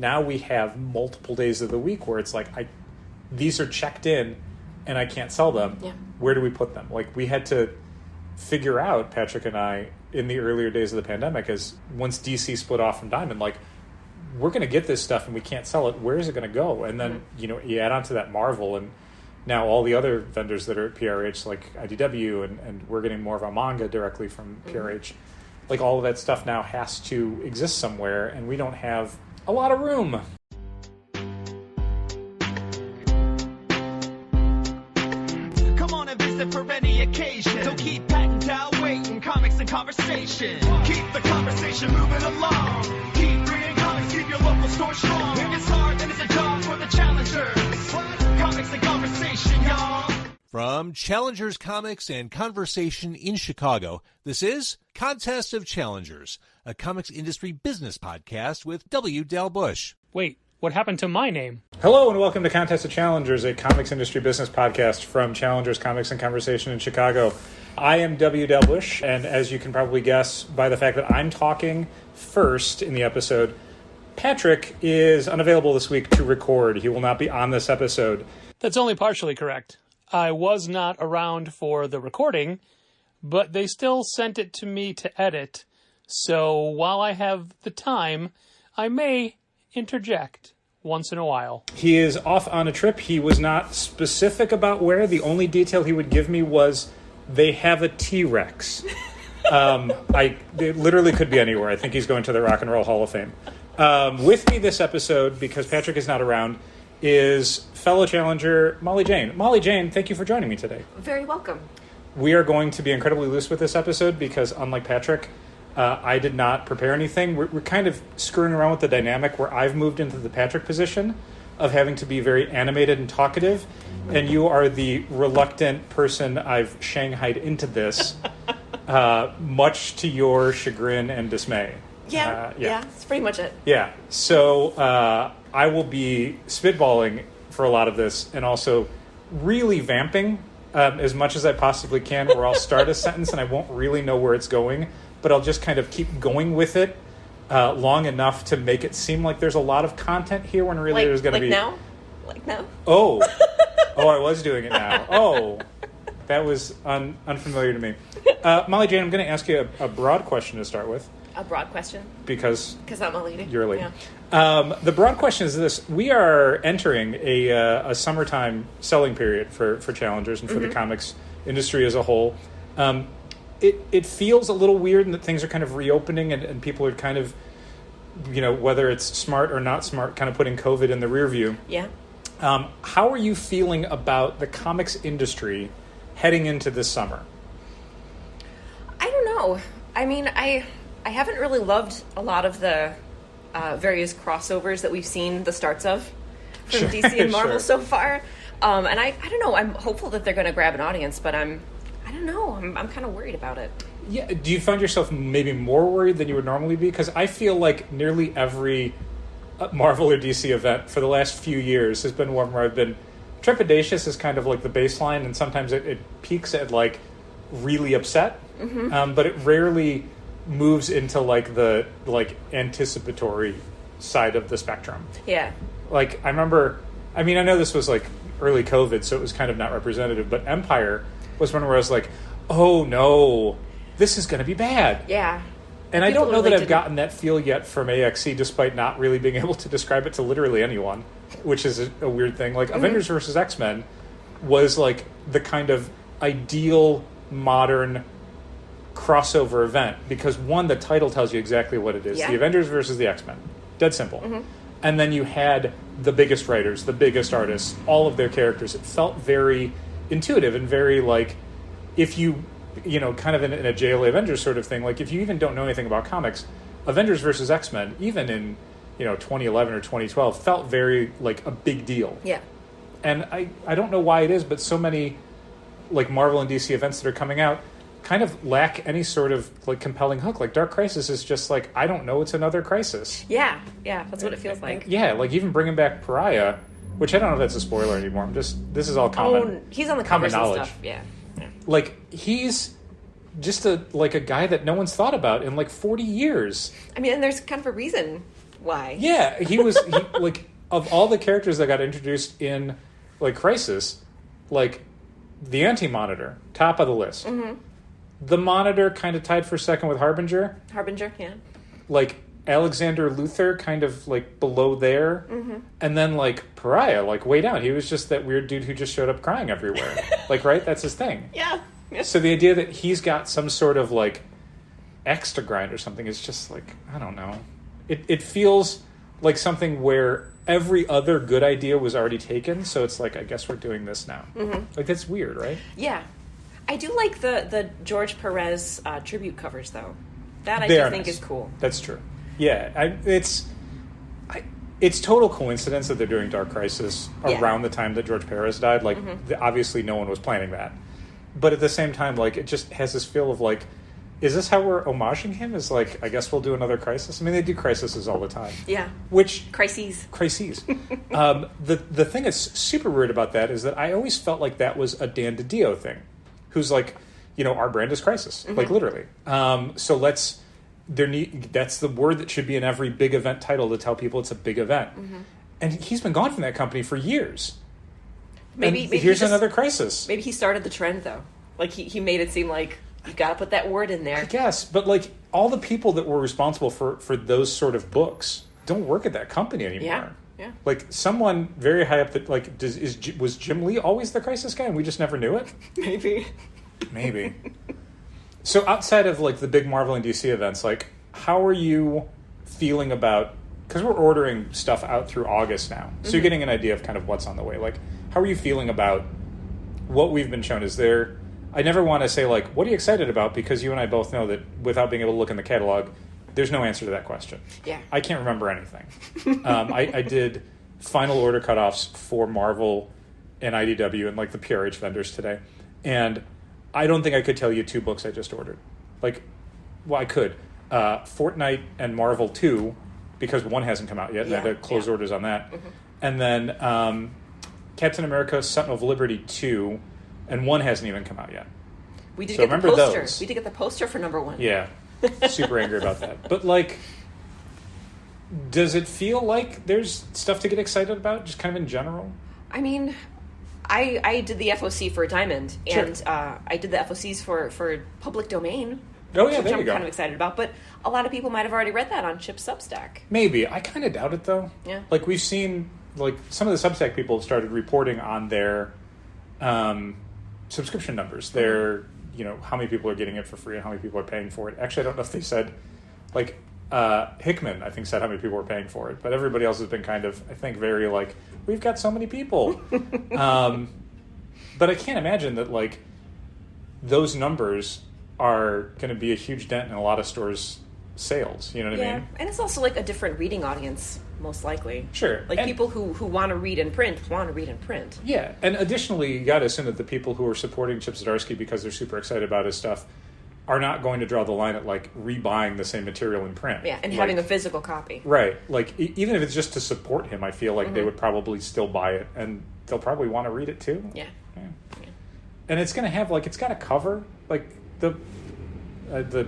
Now we have multiple days of the week where it's like, these are checked in and I can't sell them. Yeah. Where do we put them? Like, we had to figure out, Patrick and I, in the earlier days of the pandemic, is once DC split off from Diamond, like, we're going to get this stuff and we can't sell it. Where is it going to go? And then, you add on to that Marvel and now all the other vendors that are at PRH, like IDW, and we're getting more of our manga directly from PRH. Like, all of that stuff now has to exist somewhere, and we don't have a lot of room. Come on and visit for any occasion. So keep patting down waiting, comics and conversation. Keep the conversation moving along. Keep reading comics, keep your local store strong. If it's hard, then it's a job for the challengers. Comics and conversation, y'all. From Challengers Comics and Conversation in Chicago, this is Contest of Challengers, a comics industry business podcast with W. Dal Bush. Wait, what happened to my name? Hello and welcome to Contest of Challengers, a comics industry business podcast from Challengers Comics and Conversation in Chicago. I am W. Dal Bush, and as you can probably guess by the fact that I'm talking first in the episode, Patrick is unavailable this week to record. He will not be on this episode. That's only partially correct. I was not around for the recording, but they still sent it to me to edit. So while I have the time, I may interject once in a while. He is off on a trip. He was not specific about where. The only detail he would give me was they have a T-Rex. It literally could be anywhere. I think he's going to the Rock and Roll Hall of Fame. With me this episode, because Patrick is not around, is fellow challenger Molly Jane. Molly Jane, thank you for joining me today. Very welcome. We are going to be incredibly loose with this episode because, unlike Patrick, I did not prepare anything. We're kind of screwing around with the dynamic where I've moved into the Patrick position of having to be very animated and talkative, and you are the reluctant person I've shanghaied into this, much to your chagrin and dismay. Yeah, that's pretty much it. Yeah, so I will be spitballing for a lot of this and also really vamping as much as I possibly can, or I'll start a sentence and I won't really know where it's going, but I'll just kind of keep going with it long enough to make it seem like there's a lot of content here when really there's going to be... Like now? Oh, I was doing it now. Oh, that was unfamiliar to me. Molly Jane, I'm going to ask you a broad question to start with. A broad question? Because I'm a lady. You're a lady. Yeah. The broad question is this. We are entering a summertime selling period for challengers and for the comics industry as a whole. It feels a little weird in that things are kind of reopening and people are kind of, whether it's smart or not smart, kind of putting COVID in the rear view. Yeah. How are you feeling about the comics industry heading into this summer? I don't know. I mean, I haven't really loved a lot of the various crossovers that we've seen the starts of from DC and Marvel so far. And I don't know. I'm hopeful that they're going to grab an audience, but I don't know. I'm kind of worried about it. Yeah. Do you find yourself maybe more worried than you would normally be? Because I feel like nearly every Marvel or DC event for the last few years has been one where I've been trepidatious is kind of like the baseline, and sometimes it peaks at like really upset, but it rarely moves into like the anticipatory side of the spectrum. Yeah. Like I remember, I know this was like early COVID, so it was kind of not representative, but Empire was one where I was like, oh no, this is going to be bad. Yeah. And I don't know that I've gotten that feel yet from AXE, despite not really being able to describe it to literally anyone, which is a weird thing. Like Avengers vs. X-Men was like the kind of ideal modern crossover event because one, the title tells you exactly what it is. Yeah. The Avengers versus the X-Men. Dead simple. And then you had the biggest writers, the biggest artists, all of their characters. It felt very intuitive and very like, if you kind of in a JLA Avengers sort of thing, like if you even don't know anything about comics, Avengers versus X-Men, even in 2011 or 2012, felt very like a big deal. Yeah. And I don't know why it is, but so many like Marvel and DC events that are coming out kind of lack any sort of like compelling hook. Like Dark Crisis is just like, I don't know, it's another Crisis. Yeah, that's what it feels like. Yeah, like even bringing back Pariah, which I don't know if that's a spoiler anymore. This is all common. Oh, he's on the covers and knowledge. stuff. Yeah. Like he's just a guy that no one's thought about in like 40 years. I mean, and there's kind of a reason Why? Yeah, he like, of all the characters that got introduced in, like, Crisis, like, the Anti-Monitor, top of the list. Mm-hmm. The Monitor kind of tied for second with Harbinger. Harbinger, yeah. Like, Alexander Luthor kind of, like, below there. Mm-hmm. And then, like, Pariah, like, way down. He was just that weird dude who just showed up crying everywhere. Like, right? That's his thing. Yeah. So the idea that he's got some sort of, like, X to grind or something is just, like, I don't know. It feels like something where every other good idea was already taken, so it's like, I guess we're doing this now. Mm-hmm. Like, that's weird, right? Yeah. I do like the George Perez tribute covers, though. That I They do are think nice. is cool. That's true. Yeah, it's total coincidence that they're doing Dark Crisis around the time that George Perez died. Like, obviously no one was planning that. But at the same time, like, it just has this feel of, like, is this how we're homaging him? Is, like, I guess we'll do another Crisis? I mean, they do Crises all the time. Yeah. Which... Crises. The thing that's super weird about that is that I always felt like that was a Dan DiDio thing. Who's like, you know, our brand is Crisis. Like, literally. So that's the word that should be in every big event title to tell people it's a big event. And he's been gone from that company for years. Maybe here's another Crisis. Maybe he started the trend, though. Like, he made it seem like you got to put that word in there. I guess, but, like, all the people that were responsible for those sort of books don't work at that company anymore. Yeah. Like, someone very high up that, like, was Jim Lee always the Crisis guy and we just never knew it? Maybe. So outside of, like, the big Marvel and DC events, like, how are you feeling about... Because we're ordering stuff out through August now. So you're getting an idea of kind of what's on the way. Like, how are you feeling about what we've been shown? Is there... I never want to say, like, what are you excited about? Because you and I both know that without being able to look in the catalog, there's no answer to that question. Yeah. I can't remember anything. I did final order cutoffs for Marvel and IDW and, like, the PRH vendors today. And I don't think I could tell you 2 books I just ordered. Like, well, I could. Fortnite and Marvel 2, because one hasn't come out yet, and I had to close orders on that. And then Captain America, Sentinel of Liberty 2, and 1 hasn't even come out yet. We did So get the remember poster. those. We did get the poster for number 1. Yeah. Super angry about that. But, like, does it feel like there's stuff to get excited about, just kind of in general? I mean, I did the FOC for Diamond, and Sure. I did the FOCs for Public Domain. Oh, yeah, which there I'm you go. kind of excited about. But a lot of people might have already read that on Chip's Substack. Maybe. I kind of doubt it, though. Yeah. Like, we've seen, like, some of the Substack people have started reporting on their subscription numbers. Their, you know, how many people are getting it for free and how many people are paying for it. Actually, I don't know if they said, like, Hickman, I think, said how many people were paying for it. But everybody else has been kind of, I think, very, like, we've got so many people. But I can't imagine that, like, those numbers are going to be a huge dent in a lot of stores' sales. You know what I mean? And it's also, like, a different reading audience, most likely. Sure. Like, And- people who want to read in print want to read in print. Yeah, and additionally, you got to assume that the people who are supporting Chip Zdarsky because they're super excited about his stuff are not going to draw the line at, like, rebuying the same material in print. Yeah, and like, having a physical copy. Right. Like, even if it's just to support him, I feel like they would probably still buy it, and they'll probably want to read it too. Yeah. And it's going to have, like, it's got a cover. Like, the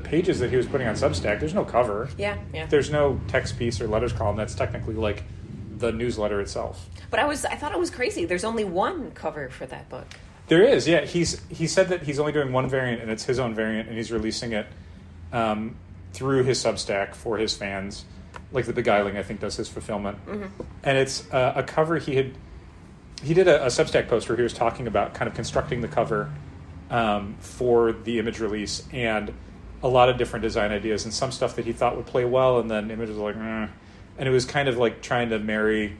pages that he was putting on Substack, there's no cover. Yeah. There's no text piece or letters column. That's technically, like, the newsletter itself. But I thought it was crazy. There's only one cover for that book. There is, yeah. He said that he's only doing one variant, and it's his own variant, and he's releasing it through his Substack for his fans. Like, the Beguiling, I think, does his fulfillment. And it's a cover he did a Substack post where he was talking about kind of constructing the cover for the Image release, and a lot of different design ideas, and some stuff that he thought would play well, and then Image was like, and it was kind of like trying to marry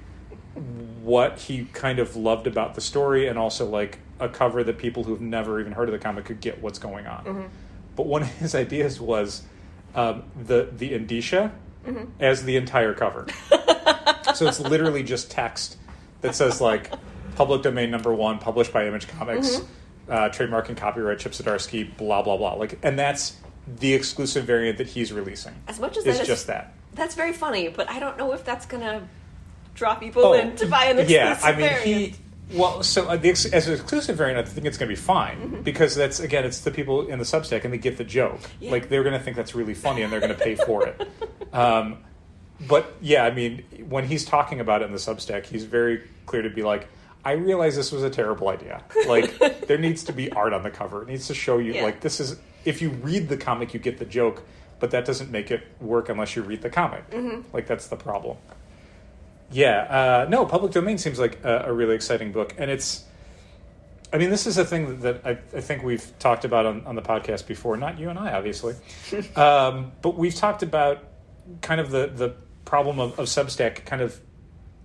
what he kind of loved about the story and also, like, a cover that people who've never even heard of the comic could get what's going on. But one of his ideas was the indicia as the entire cover. So it's literally just text that says, like, public domain number 1, published by Image Comics, trademark and copyright Chip Zdarsky, blah blah blah. Like, and that's the exclusive variant that he's releasing. As much as it's that is just that. That's very funny, but I don't know if that's gonna draw people in to buy an exclusive variant. As an exclusive variant, I think it's going to be fine because that's, again, it's the people in the Substack and they get the joke. Yeah. Like, they're going to think that's really funny and they're going to pay for it. But yeah, I mean, when he's talking about it in the Substack, he's very clear to be like, I realize this was a terrible idea. Like, there needs to be art on the cover. It needs to show you, like, this is... If you read the comic, you get the joke, but that doesn't make it work unless you read the comic. Like, that's the problem. Yeah, no, Public Domain seems like a really exciting book. And it's... I mean, this is a thing that I think we've talked about on the podcast before. Not you and I, obviously. But we've talked about kind of the problem of Substack kind of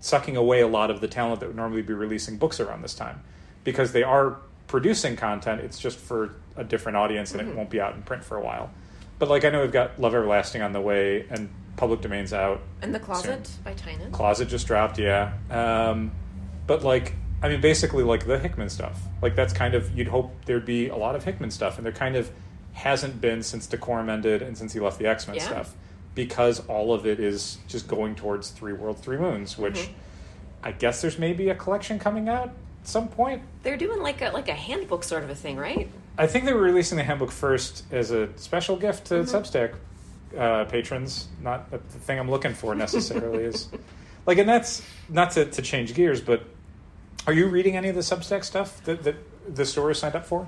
sucking away a lot of the talent that would normally be releasing books around this time. Because they are producing content, it's just for a different audience and it won't be out in print for a while. But, like, I know we've got Love Everlasting on the way and Public Domain's out. And The Closet soon. by Tynan. Closet just dropped, yeah. But, like, I mean, basically, like, the Hickman stuff. Like, that's kind of, you'd hope there'd be a lot of Hickman stuff, and there kind of hasn't been since Decorum ended and since he left the X-Men stuff. Because all of it is just going towards Three Worlds, Three Moons, which I guess there's maybe a collection coming out at some point. They're doing like a handbook sort of a thing, right? I think they were releasing the handbook first as a special gift to Substack patrons. Not the thing I'm looking for necessarily is... Like, and that's not to change gears, but are you reading any of the Substack stuff that the store is signed up for?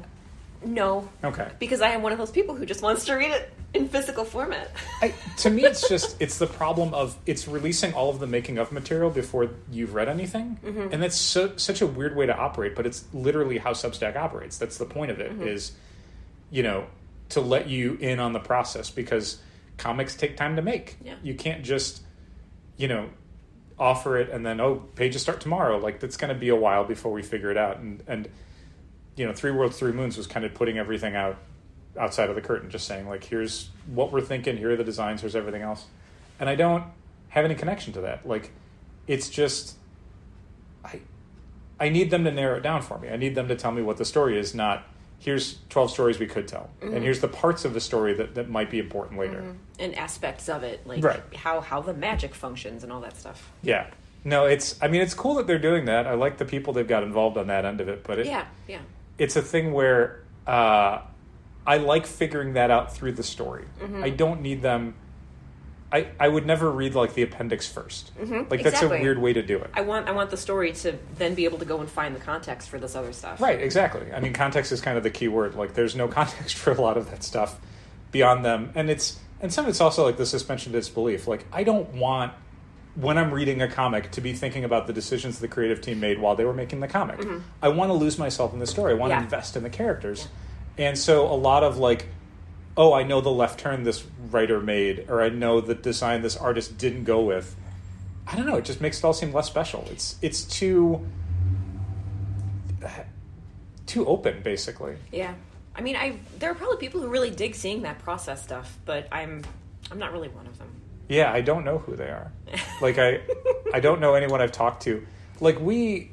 No. Okay. Because I am one of those people who just wants to read it in physical format. To me, it's the problem of it's releasing all of the making of material before you've read anything. And that's such a weird way to operate, but it's literally how Substack operates. That's the point of it, is, you know, to let you in on the process, because comics take time to make. Yeah. You can't just, you know, offer it and then, pages start tomorrow. Like, that's going to be a while before we figure it out. And you know, Three Worlds, Three Moons was kind of putting everything outside of the curtain, just saying, like, here's what we're thinking, here are the designs, here's everything else. And I don't have any connection to that. Like, it's just, I need them to narrow it down for me. I need them to tell me what the story is, not, here's 12 stories we could tell. And here's the parts of the story that might be important later. And aspects of it, like how the magic functions and all that stuff. Yeah. No, it's cool that they're doing that. I like the people they've got involved on that end of it, but it's a thing where I like figuring that out through the story. I don't need them. I would never read, like, the appendix first. Like, that's a weird way to do it. I want the story to then be able to go and find the context for this other stuff. Right, exactly. I mean, context is kind of the key word. Like, there's no context for a lot of that stuff beyond them. And some of it's also, like, the suspension of disbelief. Like, I don't want, when I'm reading a comic, to be thinking about the decisions the creative team made while they were making the comic. I want to lose myself in the story. I want to invest in the characters. And so a lot of, like, I know the left turn this writer made, or I know the design this artist didn't go with. I don't know, it just makes it all seem less special. It's too open, basically. Yeah. I mean, there are probably people who really dig seeing that process stuff, but I'm not really one of them. Yeah, I don't know who they are. Like, I don't know anyone I've talked to. Like, when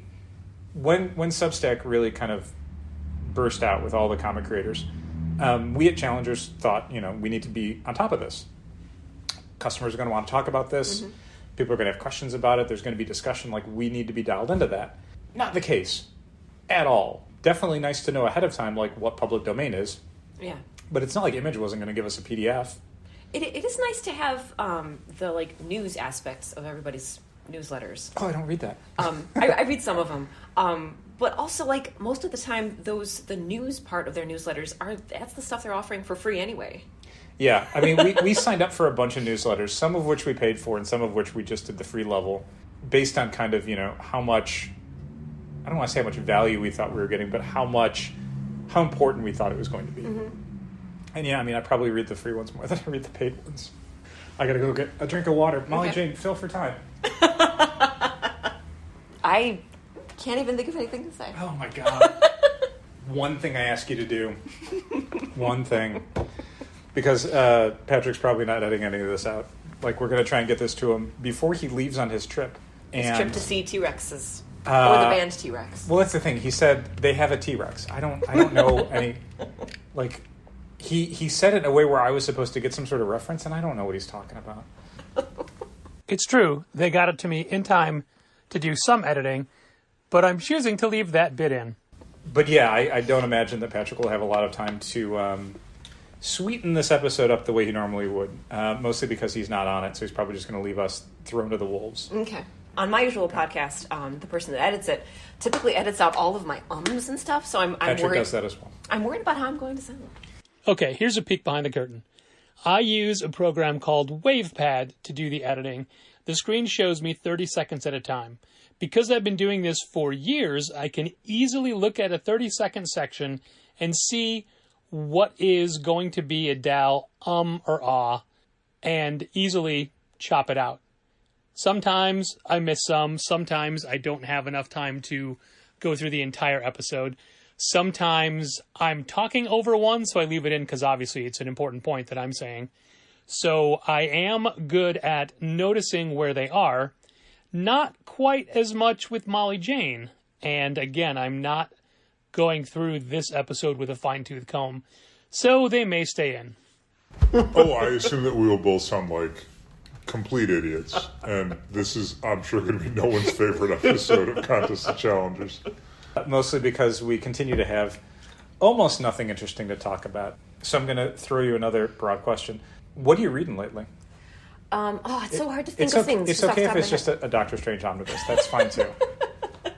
Substack really kind of burst out with all the comic creators, we at Challengers thought, you know, we need to be on top of this. Customers are going to want to talk about this. People are going to have questions about it. There's going to be discussion. Like, we need to be dialed into that. Not the case at all. Definitely nice to know ahead of time, like, what public domain is. Yeah. But it's not like Image wasn't going to give us a PDF. It is nice to have the, like, news aspects of everybody's newsletters. Oh, I don't read that. I read some of them. But also, like, most of the time, the news part of their newsletters that's the stuff they're offering for free anyway. Yeah, I mean, we signed up for a bunch of newsletters, some of which we paid for and some of which we just did the free level, based on kind of, you know, how much, I don't want to say how much value we thought we were getting, but how important we thought it was going to be. And yeah, I mean, I probably read the free ones more than I read the paid ones. I gotta go get a drink of water. Molly Jane, fill for time. I can't even think of anything to say. Oh my God. One thing I ask you to do. One thing. Because Patrick's probably not editing any of this out. Like, we're going to try and get this to him before he leaves on his trip. His trip to see T-Rexes. Or the band T-Rex. Well, that's the thing. He said they have a T-Rex. I don't know any... Like, he said it in a way where I was supposed to get some sort of reference, and I don't know what he's talking about. It's true. They got it to me in time to do some editing, but I'm choosing to leave that bit in. But yeah, I don't imagine that Patrick will have a lot of time to sweeten this episode up the way he normally would, mostly because he's not on it, so he's probably just going to leave us thrown to the wolves. Okay. On my usual podcast, the person that edits it typically edits out all of my ums and stuff, so I'm Patrick worried. does that as well. I'm worried about how I'm going to sound. Okay, here's a peek behind the curtain. I use a program called WavePad to do the editing. The screen shows me 30 seconds at a time. Because I've been doing this for years, I can easily look at a 30-second section and see what is going to be a Dal or ah, and easily chop it out. Sometimes I miss some. Sometimes I don't have enough time to go through the entire episode. Sometimes I'm talking over one, so I leave it in because obviously it's an important point that I'm saying. So I am good at noticing where they are. Not quite as much with Molly Jane. And again, I'm not going through this episode with a fine-tooth comb. So they may stay in. Oh, I assume that we will both sound like complete idiots. And this is, I'm sure, going to be no one's favorite episode of Contest of Challengers. Mostly because we continue to have almost nothing interesting to talk about. So I'm going to throw you another broad question. What are you reading lately? It's so hard to think of things. It's okay if it's just a Doctor Strange omnibus. That's fine, too.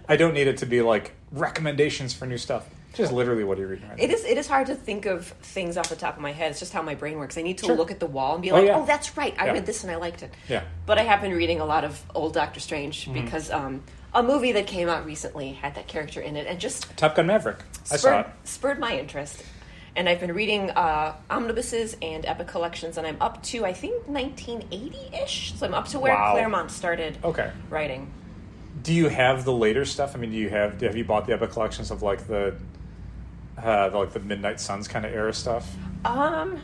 I don't need it to be like recommendations for new stuff. Just literally what are you reading right now? It is hard to think of things off the top of my head. It's just how my brain works. I need to Sure. look at the wall and be like, yeah. oh, that's right. I Yeah. read this and I liked it. Yeah. But I have been reading a lot of old Doctor Strange because a movie that came out recently had that character in it and just Top Gun Maverick. I saw it. spurred my interest. And I've been reading omnibuses and epic collections, and I'm up to, I think, 1980-ish. So I'm up to where Wow. Claremont started Okay. writing. Do you have the later stuff? I mean, have you bought the epic collections of like the Midnight Suns kind of era stuff? I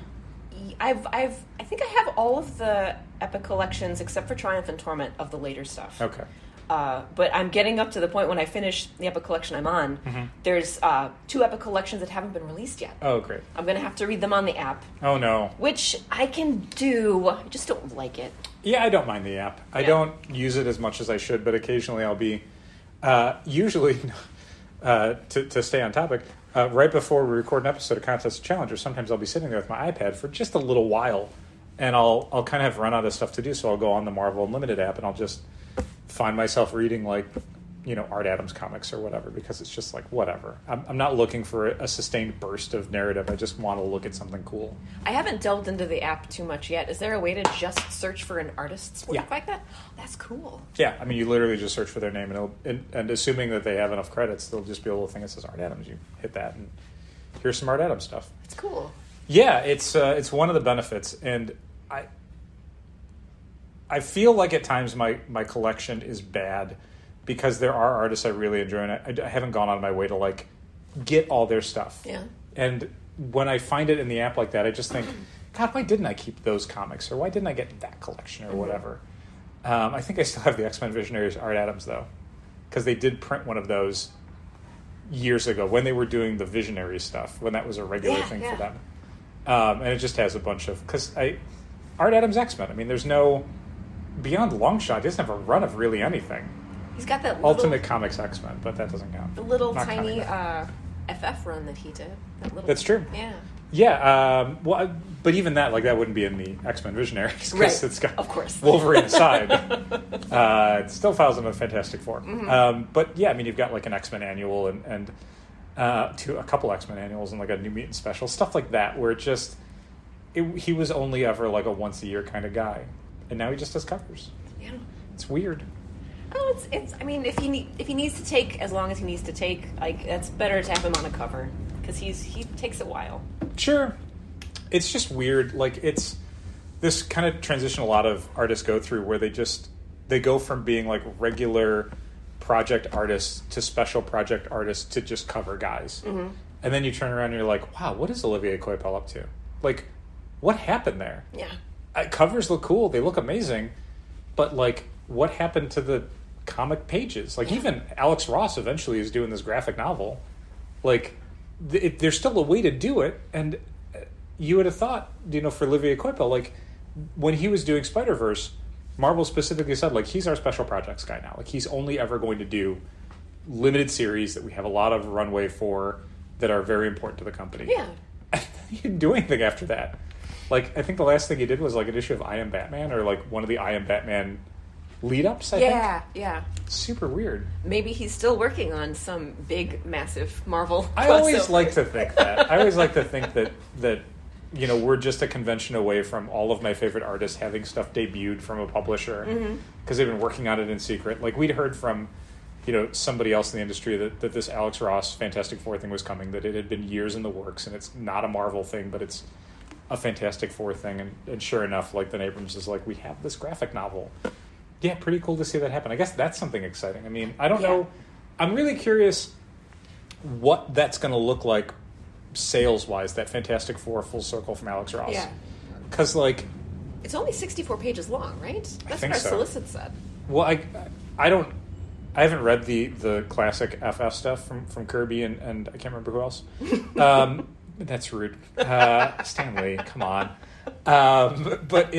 think I have all of the epic collections except for Triumph and Torment of the later stuff. Okay. But I'm getting up to the point when I finish the epic collection I'm on. Mm-hmm. There's 2 epic collections that haven't been released yet. Oh, great. I'm going to have to read them on the app, Oh, no. which I can do. I just don't like it. Yeah, I don't mind the app. I don't use it as much as I should, but occasionally I'll be, usually, to stay on topic, right before we record an episode of Contest of Challengers, sometimes I'll be sitting there with my iPad for just a little while, and I'll kind of run out of stuff to do, so I'll go on the Marvel Unlimited app, and I'll just find myself reading, like, Art Adams comics or whatever, because it's just like, whatever. I'm not looking for a sustained burst of narrative. I just want to look at something cool. I haven't delved into the app too much yet. Is there a way to just search for an artist's work Yeah. like that? That's cool. Yeah, I mean, you literally just search for their name, and assuming that they have enough credits, they'll just be a little thing that says Art Adams. You hit that, and here's some Art Adams stuff. It's cool. Yeah, it's one of the benefits, and I feel like at times my collection is bad because there are artists I really enjoy, and I haven't gone out of my way to like get all their stuff. Yeah. And when I find it in the app like that, I just think, God, why didn't I keep those comics, or why didn't I get that collection, or whatever? I think I still have the X-Men Visionaries Art Adams though, because they did print one of those years ago when they were doing the Visionary stuff, when that was a regular thing for them. And it just has a bunch of, because Art Adams X-Men. I mean, there's no beyond Longshot. He doesn't have a run of really anything. He's got that little, Ultimate Comics X-Men, but that doesn't count. the little Not tiny counting that. FF run that he did. That little, That's true. Yeah. Yeah, but even that, like, that wouldn't be in the X-Men Visionaries, because Right. it's got Of course. Wolverine aside. It still files in the Fantastic Four. But yeah, I mean, you've got like an X-Men annual and a couple X-Men annuals and like a New Mutant special, stuff like that, where he was only ever like a once a year kind of guy, and now he just does covers. Yeah. It's weird. Oh, it's. I mean, if he needs to take as long as he needs to take, like, that's better to have him on a cover because he takes a while. Sure. It's just weird. Like, it's this kind of transition a lot of artists go through where they go from being like regular project artists to special project artists to just cover guys. Mm-hmm. And then you turn around and you're like, wow, what is Olivier Coipel up to? Like, what happened there? Yeah. Covers look cool. They look amazing. But, like, what happened to the comic pages? Like, even Alex Ross eventually is doing this graphic novel. Like, there's still a way to do it. And you would have thought, for Olivier Coipel, like, when he was doing Spider-Verse, Marvel specifically said, like, he's our special projects guy now. Like, he's only ever going to do limited series that we have a lot of runway for that are very important to the company. Yeah. he didn't do anything after that. Like, I think the last thing he did was like an issue of I Am Batman, or like one of the I Am Batman lead-ups, I think. Yeah. Super weird. Maybe he's still working on some big, massive Marvel I always like to think that. I always like to think that we're just a convention away from all of my favorite artists having stuff debuted from a publisher, because they've been working on it in secret. Like, we'd heard from somebody else in the industry that this Alex Ross Fantastic Four thing was coming, that it had been years in the works, and it's not a Marvel thing, but it's a Fantastic Four thing. And sure enough, like, then Abrams is like, we have this graphic novel. Yeah, pretty cool to see that happen. I guess that's something exciting. I mean, I don't know. I'm really curious what that's going to look like sales-wise, that Fantastic Four full circle from Alex Ross. Yeah. Because, like... It's only 64 pages long, right? That's think what our so. solicit said. Well, I haven't read the classic FF stuff from Kirby and I can't remember who else. That's rude. Stan Lee, come on. But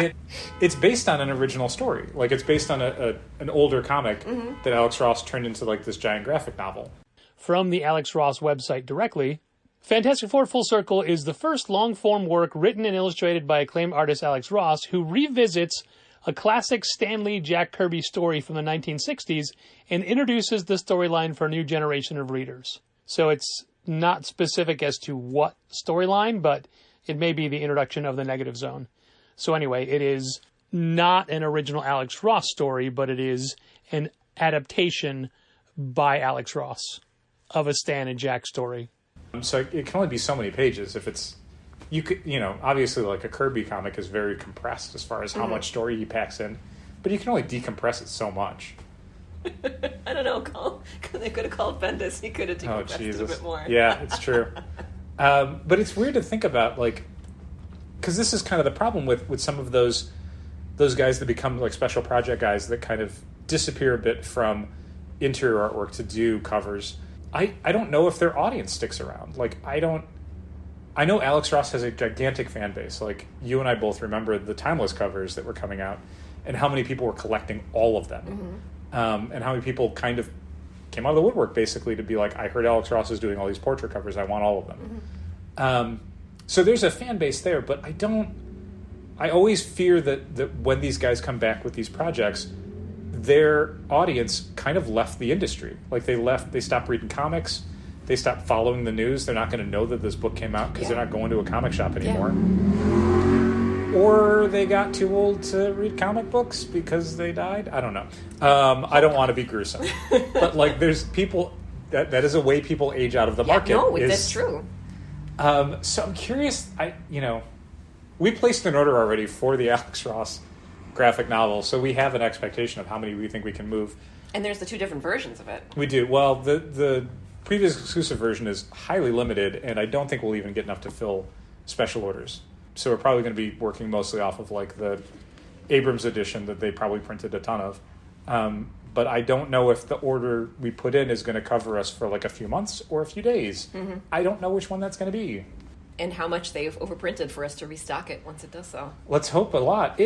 it's based on an original story. Like, it's based on an older comic that Alex Ross turned into like this giant graphic novel. From the Alex Ross website directly, Fantastic Four Full Circle is the first long-form work written and illustrated by acclaimed artist Alex Ross, who revisits a classic Stan Lee Jack Kirby story from the 1960s and introduces the storyline for a new generation of readers. So it's not specific as to what storyline, but it may be the introduction of the Negative Zone. So anyway, it is not an original Alex Ross story, but it is an adaptation by Alex Ross of a Stan and Jack story. So it can only be so many pages. If it's, obviously like a Kirby comic is very compressed as far as how much story he packs in, but you can only decompress it so much. I don't know, they could have called Bendis. He could have decompressed it a bit more. Yeah, it's true. But it's weird to think about, like, because this is kind of the problem with some of those guys that become like special project guys that kind of disappear a bit from interior artwork to do covers. I don't know if their audience sticks around. Like, I know Alex Ross has a gigantic fan base. Like, you and I both remember the Timeless covers that were coming out and how many people were collecting all of them. And how many people kind of came out of the woodwork basically to be like, I heard Alex Ross is doing all these portrait covers, I want all of them. So there's a fan base there, but I always fear that when these guys come back with these projects, their audience kind of left the industry. Like, they stopped reading comics, they stopped following the news, they're not going to know that this book came out because they're not going to a comic shop anymore. Or they got too old to read comic books because they died. I don't know. I don't want to be gruesome. But, like, there's people... That is a way people age out of the market. No, that's true. So I'm curious... we placed an order already for the Alex Ross graphic novel, so we have an expectation of how many we think we can move. And there's the two different versions of it. We do. Well, the previous exclusive version is highly limited, and I don't think we'll even get enough to fill special orders. So we're probably going to be working mostly off of like the Abrams edition that they probably printed a ton of. But I don't know if the order we put in is going to cover us for like a few months or a few days. I don't know which one that's going to be. And how much they've overprinted for us to restock it once it does so. Let's hope a lot.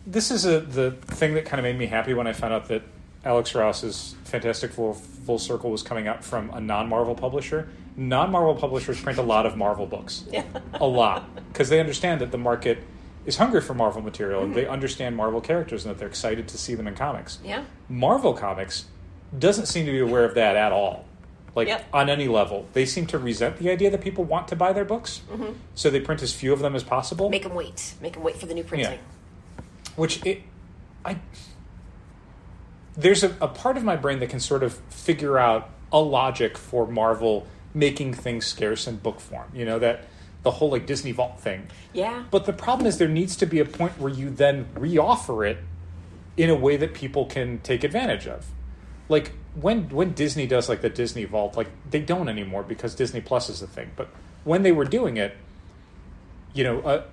This is the thing that kind of made me happy when I found out that Alex Ross's Fantastic Four Full Circle was coming out from a non-Marvel publisher. Non-Marvel publishers print a lot of Marvel books. Yeah. A lot. Because they understand that the market is hungry for Marvel material, and they understand Marvel characters and that they're excited to see them in comics. Yeah. Marvel Comics doesn't seem to be aware of that at all. Like, on any level. They seem to resent the idea that people want to buy their books, so they print as few of them as possible. Make them wait. Make them wait for the new printing. Yeah. There's a part of my brain that can sort of figure out a logic for Marvel making things scarce in book form. You know, that the whole, like, Disney Vault thing. Yeah. But the problem is there needs to be a point where you then re-offer it in a way that people can take advantage of. Like, when Disney does, like, the Disney Vault, like, they don't anymore because Disney Plus is the thing. But when they were doing it, you know,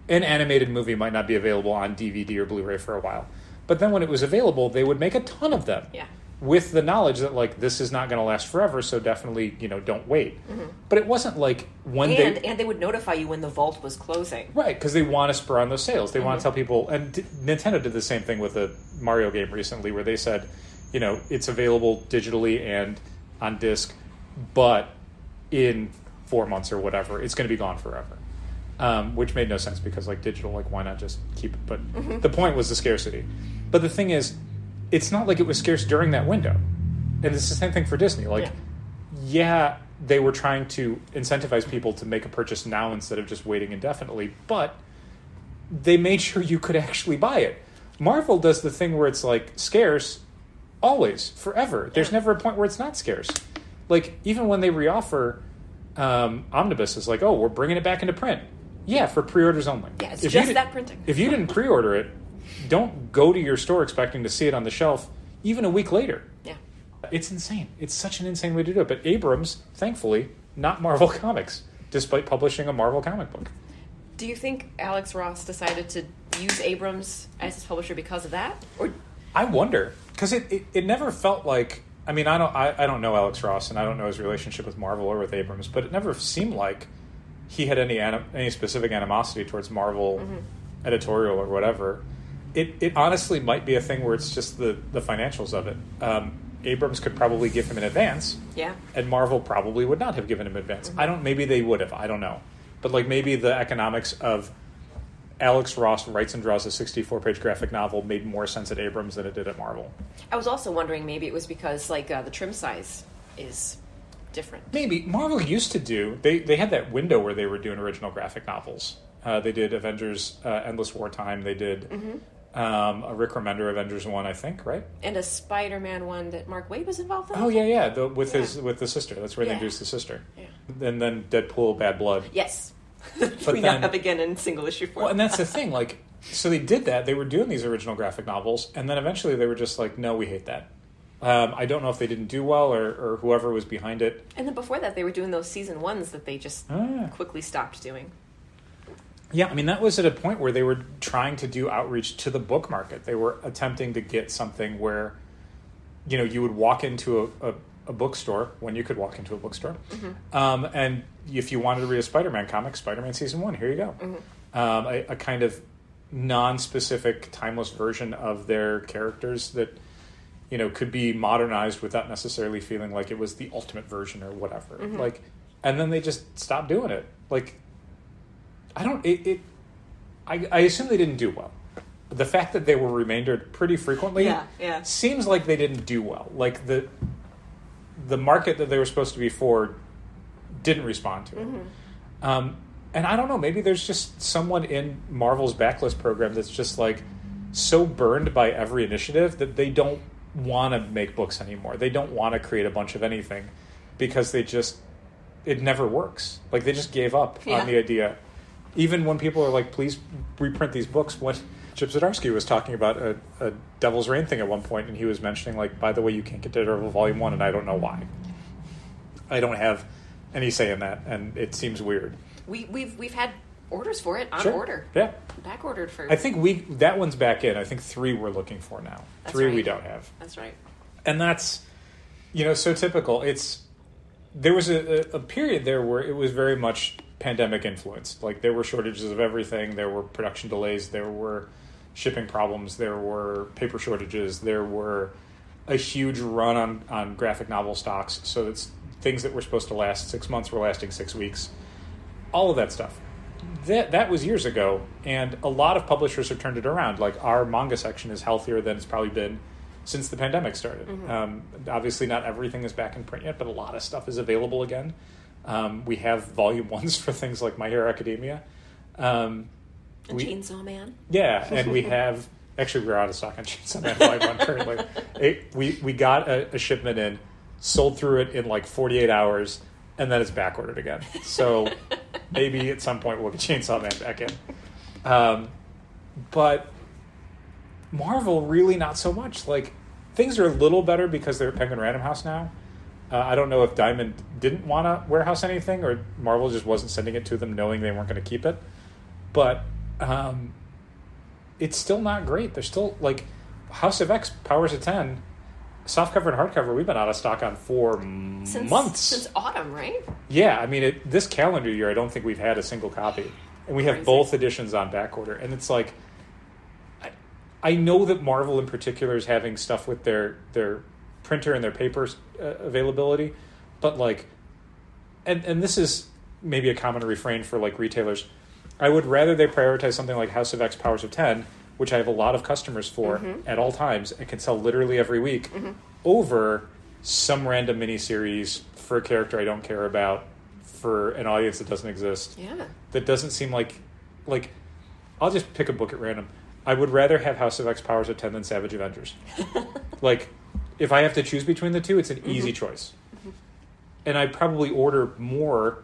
an animated movie might not be available on DVD or Blu-ray for a while. But then when it was available, they would make a ton of them. Yeah. With the knowledge that, like, this is not going to last forever, so definitely, you know, don't wait. But it wasn't like when And they would notify you when the vault was closing. Right, because they want to spur on those sales. They want to tell people... And Nintendo did the same thing with a Mario game recently where they said, you know, it's available digitally and on disc, but in 4 months or whatever. It's going to be gone forever. Which made no sense because, like, digital, like, why not just keep it? But the point was the scarcity. But the thing is, it's not like it was scarce during that window. And it's the same thing for Disney. Like, yeah, they were trying to incentivize people to make a purchase now instead of just waiting indefinitely, but they made sure you could actually buy it. Marvel does the thing where it's, like, scarce always, forever. There's never a point where it's not scarce. Like, even when they reoffer Omnibus, is like, oh, we're bringing it back into print. Yeah, for pre-orders only. Yeah, it's just that printing. If you didn't pre-order it, don't go to your store expecting to see it on the shelf even a week later. Yeah. It's insane. It's such an insane way to do it. But Abrams, thankfully, not Marvel Comics, despite publishing a Marvel comic book. Do you think Alex Ross decided to use Abrams as his publisher because of that? Or I wonder, because it never felt like, I mean, I don't know Alex Ross, and I don't know his relationship with Marvel or with Abrams, but it never seemed like he had any specific animosity towards Marvel editorial or whatever. It honestly might be a thing where it's just the financials of it. Abrams could probably give him an advance, and Marvel probably would not have given him advance. Maybe they would have. I don't know, but like maybe the economics of Alex Ross writes and draws a 64-page graphic novel made more sense at Abrams than it did at Marvel. I was also wondering maybe it was because like the trim size is different. Maybe. Marvel used to do, they had that window where they were doing original graphic novels. They did Avengers Endless Wartime. They did a Rick Remender Avengers one, I think, right? And a Spider-Man one that Mark Waid was involved in? Oh, yeah. With the sister. That's where they introduced the sister. Yeah. And then Deadpool, Bad Blood. Yes. But we now have again in single issue form. Well, and that's the thing. Like, so they did that. They were doing these original graphic novels, and then eventually they were just like, no, we hate that. I don't know if they didn't do well or whoever was behind it. And then before that, they were doing those season ones that they just quickly stopped doing. Yeah, I mean, that was at a point where they were trying to do outreach to the book market. They were attempting to get something where, you know, you would walk into a bookstore when you could walk into a bookstore. And if you wanted to read a Spider-Man comic, Spider-Man Season 1, here you go. A kind of non-specific, timeless version of their characters that, you know, could be modernized without necessarily feeling like it was the ultimate version or whatever. Like, and then they just stopped doing it. Like, I assume they didn't do well. The fact that they were remaindered pretty frequently seems like they didn't do well. Like, the market that they were supposed to be for didn't respond to it. And I don't know, maybe there's just someone in Marvel's backlist program that's just like so burned by every initiative that they don't want to make books anymore. They don't want to create a bunch of anything because it never works. Like, they just gave up on the idea. Even when people are like, please reprint these books. When Chip Zdarsky was talking about a Devil's Reign thing at one point, and he was mentioning, like, by the way, you can't get Daredevil Volume 1, and I don't know why. I don't have any say in that, and it seems weird. We've had orders for it on order. Yeah. Back ordered for. I think that one's back in. I think 3 we're looking for now. That's 3 right. we don't have. That's right. And that's, you know, so typical. There was a period there where it was very much pandemic influenced. Like, there were shortages of everything. There were production delays. There were shipping problems. There were paper shortages. There were a huge run on graphic novel stocks. So it's things that were supposed to last 6 months were lasting 6 weeks. All of that stuff. That was years ago, and a lot of publishers have turned it around. Like, our manga section is healthier than it's probably been since the pandemic started. Obviously, not everything is back in print yet, but a lot of stuff is available again. We have volume 1s for things like My Hero Academia. Chainsaw Man. Yeah, and we have... Actually, we're out of stock on Chainsaw Man Volume 1 currently. We got a shipment in, sold through it in like 48 hours, and then it's back ordered again. So maybe at some point we'll get Chainsaw Man back in. But Marvel, really not so much. Like, things are a little better because they're at Penguin Random House now. I don't know if Diamond didn't want to warehouse anything, or Marvel just wasn't sending it to them knowing they weren't going to keep it. But it's still not great. There's still, like, House of X, Powers of 10, softcover and hardcover, we've been out of stock on for months. Since autumn, right? Yeah, I mean, this calendar year, I don't think we've had a single copy. And we have both editions on back order. And it's like, I know that Marvel in particular is having stuff with their printer and their paper availability, but like, and this is maybe a common refrain for like retailers. I would rather they prioritize something like House of X Powers of 10, which I have a lot of customers for at all times and can sell literally every week, over some random miniseries for a character I don't care about, for an audience that doesn't exist. Yeah. That doesn't seem like I'll just pick a book at random. I would rather have House of X Powers of 10 than Savage Avengers. Like, if I have to choose between the two, it's an easy choice. And I'd probably order more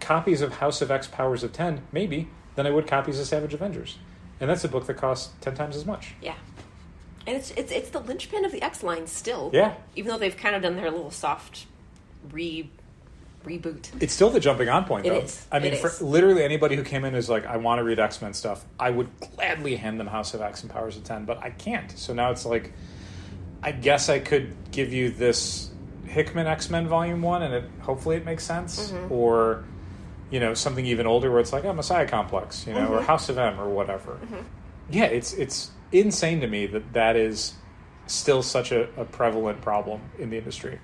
copies of House of X Powers of 10, maybe, than I would copies of Savage Avengers. And that's a book that costs 10 times as much. Yeah. And it's the linchpin of the X line still. Yeah. Even though they've kind of done their little soft reboot. It's still the jumping on point, though. It is. I mean, It for is. literally anybody who came in is like, I want to read X-Men stuff, I would gladly hand them House of X and Powers of 10, but I can't. So now it's like, I guess I could give you this Hickman X-Men Volume 1, and hopefully it makes sense. Or, something even older where it's like, oh, Messiah Complex, or House of M, or whatever. Yeah, it's insane to me that is still such a prevalent problem in the industry.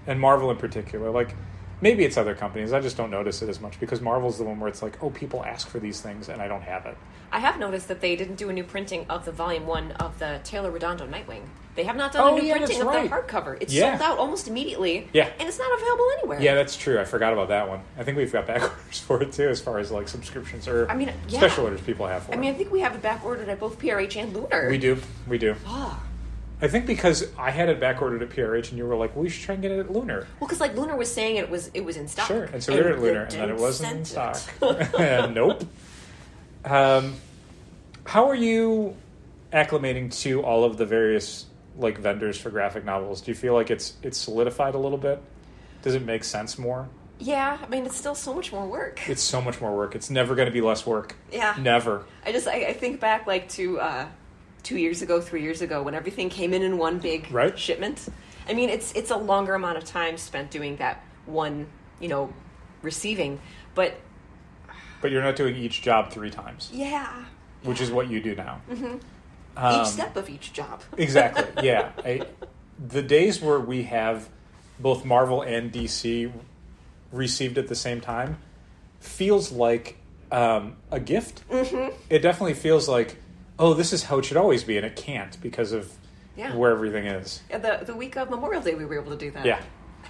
And Marvel in particular. Like, maybe it's other companies. I just don't notice it as much because Marvel's the one where it's like, oh, people ask for these things and I don't have it. I have noticed that they didn't do a new printing of the Volume 1 of the Taylor Redondo Nightwing. They have not done a new printing of the hardcover. It's sold out almost immediately. Yeah. And it's not available anywhere. Yeah, that's true. I forgot about that one. I think we've got back orders for it too, as far as like subscriptions or special orders people have for it. I think we have it back ordered at both PRH and Lunar. We do. Ah. I think because I had it back ordered at PRH and you were like, we should try and get it at Lunar. Well, because Lunar was saying it was in stock. Sure, and so we were at Lunar and then it wasn't in stock. Nope. How are you acclimating to all of the various like vendors for graphic novels? Do you feel like it's solidified a little bit? Does it make sense more? Yeah, it's still so much more work. It's so much more work. It's never going to be less work. Yeah. Never. I think back to 2 years ago, 3 years ago, when everything came in one big shipment. It's a longer amount of time spent doing that one, receiving, but you're not doing each job 3 times. Yeah. Which is what you do now. Each step of each job. Exactly. Yeah. The days where we have both Marvel and DC received at the same time feels like a gift. It definitely feels like, oh, this is how it should always be, and it can't because of where everything is. Yeah, the week of Memorial Day, we were able to do that. Yeah.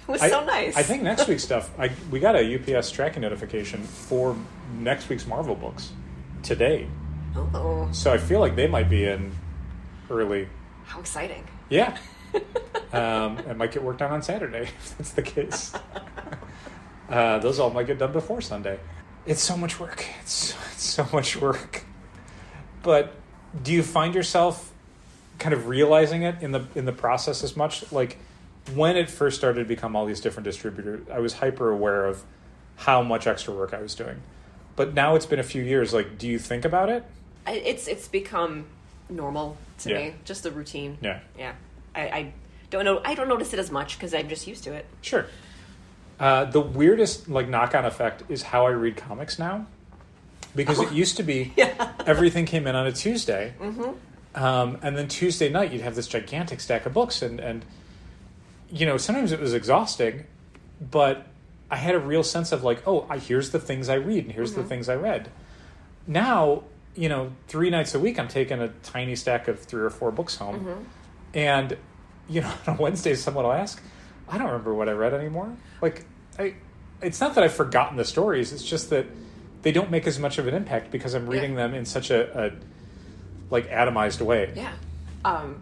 It was so nice. I think next week's stuff, we got a UPS tracking notification for next week's Marvel books today. Oh. So I feel like they might be in early. How exciting. Yeah. It might get worked on Saturday, if that's the case. Those all might get done before Sunday. It's so much work. It's so much work. But do you find yourself kind of realizing it in the process as much? Like, when it first started to become all these different distributors, I was hyper aware of how much extra work I was doing. But now it's been a few years. Like, do you think about it? It's become normal to me, just a routine. Yeah. I don't know. I don't notice it as much because I'm just used to it. Sure. The weirdest knock-on effect is how I read comics now, because it used to be everything came in on a Tuesday, and then Tuesday night you'd have this gigantic stack of books, and sometimes it was exhausting, but I had a real sense of here's the things I read and here's the things I read. Now, 3 nights a week I'm taking a tiny stack of 3 or 4 books home, and on Wednesdays someone will ask, I don't remember what I read anymore. It's not that I've forgotten the stories. It's just that they don't make as much of an impact because I'm reading them in such a atomized way. Yeah.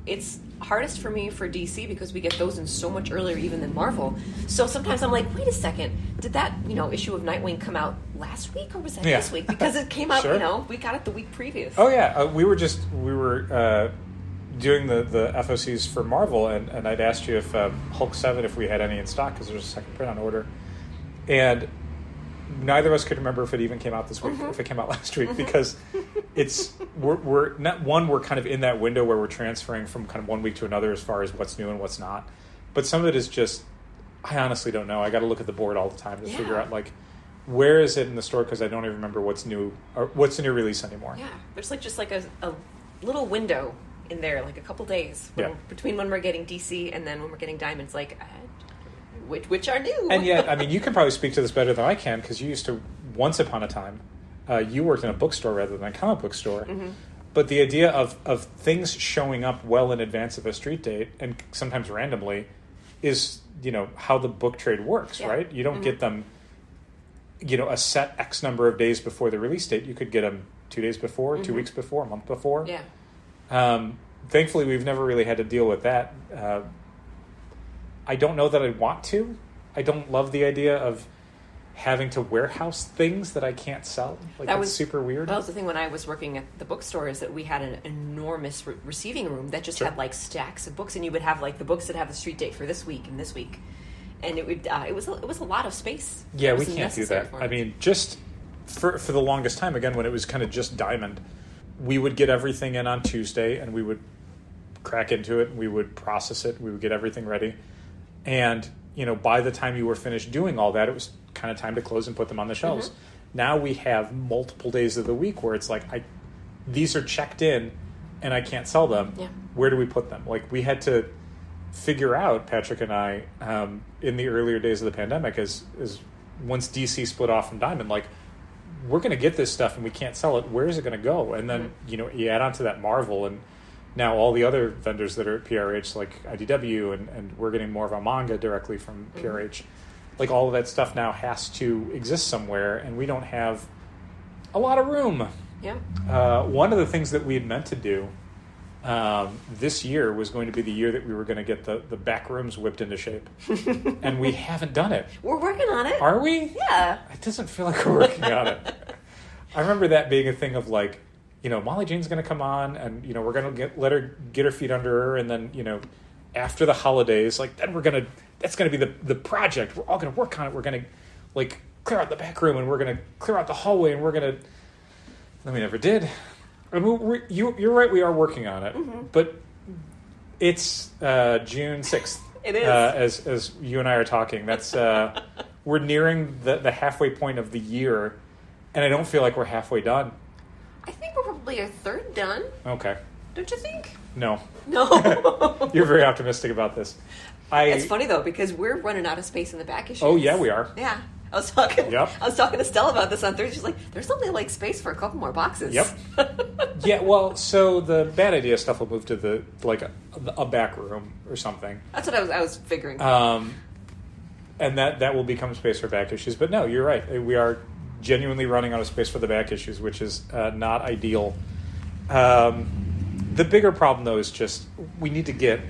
It's hardest for me for DC because we get those in so much earlier even than Marvel. So sometimes I'm like, wait a second, did that issue of Nightwing come out last week or was that this week? Because it came out, Sure. We got it the week previous. Oh yeah, we were doing the FOCs for Marvel, and I'd asked you if Hulk 7, if we had any in stock, because there's a second print on order. And neither of us could remember if it even came out this week, or if it came out last week, because we're not, we're kind of in that window where we're transferring from kind of one week to another as far as what's new and what's not. But some of it is just, I honestly don't know. I got to look at the board all the time to figure out, where is it in the store, because I don't even remember what's new, or what's the new release anymore. Yeah, there's just a little window in there, a couple days between when we're getting DC and then when we're getting Diamonds. which are new. And yet, I mean, you can probably speak to this better than I can because you used to, once upon a time, you worked in a bookstore rather than a comic book store. Mm-hmm. But the idea of things showing up well in advance of a street date, and sometimes randomly, is, how the book trade works, right? You don't get them, a set X number of days before the release date. You could get them 2 days before, 2 weeks before, a month before. Yeah. Thankfully, we've never really had to deal with that. I don't know that I want to. I don't love the idea of having to warehouse things that I can't sell. That was super weird. That was the thing when I was working at the bookstore, is that we had an enormous receiving room that just had stacks of books, and you would have the books that have the street date for this week and this week, and it would it was a lot of space. Yeah, we can't do that. I mean, just for the longest time, again, when it was kind of just Diamond, we would get everything in on Tuesday, and we would crack into it, and we would process it, we would get everything ready, and by the time you were finished doing all that, it was kind of time to close and put them on the shelves. Now we have multiple days of the week where it's these are checked in and I can't sell them. Yeah. Where do we put them? We had to figure out, Patrick and I, in the earlier days of the pandemic, as once DC split off from Diamond, we're going to get this stuff and we can't sell it. Where is it going to go? And then, you add on to that Marvel and now all the other vendors that are at PRH, like IDW, and we're getting more of our manga directly from PRH. All of that stuff now has to exist somewhere, and we don't have a lot of room. Yeah. One of the things that we had meant to do this year was going to be the year that we were going to get the back rooms whipped into shape. And we haven't done it. We're working on it. Are we? Yeah. It doesn't feel like we're working on it. I remember that being a thing of Molly Jane's going to come on, and we're going to let her get her feet under her, and then after the holidays, then that's going to be the project. We're all going to work on it. We're going to clear out the back room, and we're going to clear out the hallway, and we're going to. And we never did. I mean, you're right. We are working on it, but it's June 6th. It is as you and I are talking. That's we're nearing the halfway point of the year, and I don't feel like we're halfway done. I think we're probably a third done. Okay. Don't you think? No. No. You're very optimistic about this. It's funny though, because we're running out of space in the back issues. Oh yeah, we are. Yeah. I was talking to Stella about this on Thursday. She's like, there's only space for a couple more boxes. Yep. Yeah, well, so the Bad Idea stuff will move to a back room or something. That's what I was figuring. And that will become space for back issues. But no, you're right. We are genuinely running out of space for the back issues, which is not ideal. The bigger problem, though, is just we need to get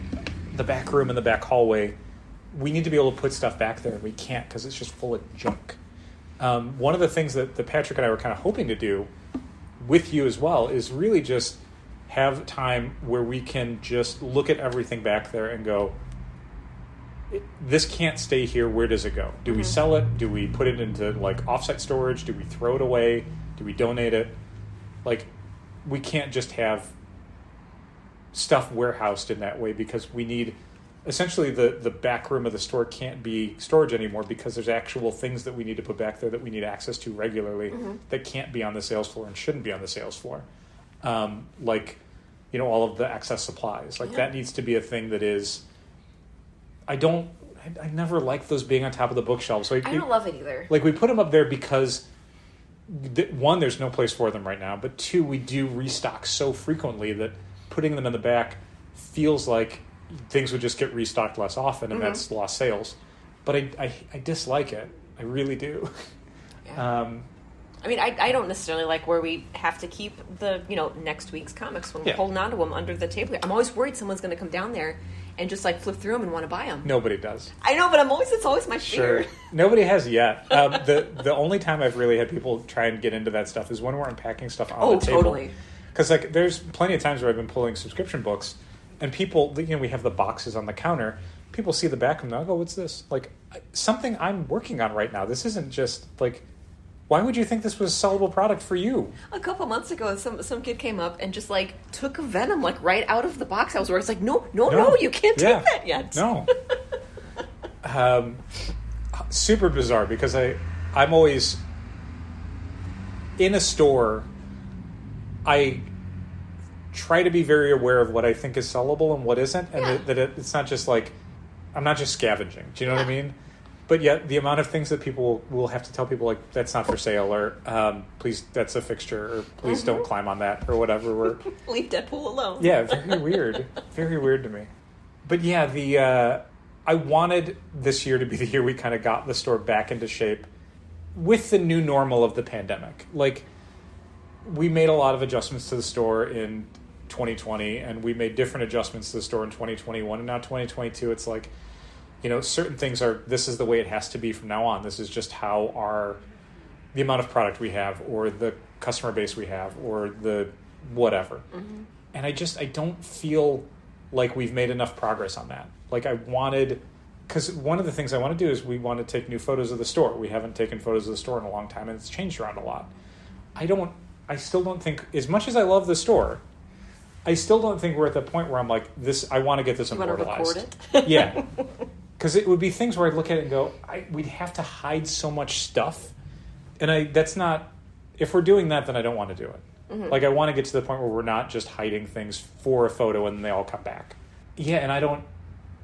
the back room and the back hallway. We need to be able to put stuff back there, and we can't because it's just full of junk. One of the things that Patrick and I were kind of hoping to do with you as well is really just have time where we can just look at everything back there and go, this can't stay here. Where does it go? Do we sell it? Do we put it into offsite storage? Do we throw it away? Do we donate it? We can't just have stuff warehoused in that way because we need essentially the back room of the store can't be storage anymore because there's actual things that we need to put back there that we need access to regularly that can't be on the sales floor and shouldn't be on the sales floor. All of the excess supplies. That needs to be a thing that is... I never like those being on top of the bookshelves. I don't love it either. We put them up there because, one, there's no place for them right now, but two, we do restock so frequently that putting them in the back feels like things would just get restocked less often, and that's lost sales. But I dislike it. I really do. Yeah. I don't necessarily like where we have to keep the next week's comics when we're holding on to them under the table. I'm always worried someone's going to come down there and just flip through them and want to buy them. Nobody does. I know, but it's always my fear. Sure. Nobody has yet. The only time I've really had people try and get into that stuff is when we're unpacking stuff on the table. Oh, totally. Because there's plenty of times where I've been pulling subscription books, and people, we have the boxes on the counter. People see the back of them and go, "What's this?" Something I'm working on right now. This isn't just why would you think this was a sellable product for you? A couple months ago, some kid came up and just took a Venom right out of the box. I was worried. It's no, you can't take that yet. No. Super bizarre because I'm always in a store. I try to be very aware of what I think is sellable and what isn't, and that it's not just I'm not just scavenging. Do you know what I mean? But yet the amount of things that people will have to tell people, like, that's not for sale, or please, that's a fixture, or please don't climb on that, or whatever. Leave Deadpool alone. Yeah, very weird. Very weird to me. But yeah, I wanted this year to be the year we kind of got the store back into shape with the new normal of the pandemic. Like, we made a lot of adjustments to the store in 2020, and we made different adjustments to the store in 2021, and now 2022, it's like, you know, certain things are, this is the way it has to be from now on. This is just how the amount of product we have, or the customer base we have, or the whatever. Mm-hmm. And I don't feel like we've made enough progress on that. Like, because one of the things I want to do is we want to take new photos of the store. We haven't taken photos of the store in a long time, and it's changed around a lot. I still don't think, as much as I love the store, I still don't think we're at the point where I'm like, I want to get this immortalized. You want to record it? Yeah. Because it would be things where I'd look at it and go, we'd have to hide so much stuff. And that's not, if we're doing that, then I don't want to do it. Mm-hmm. Like, I want to get to the point where we're not just hiding things for a photo and then they all come back. Yeah, and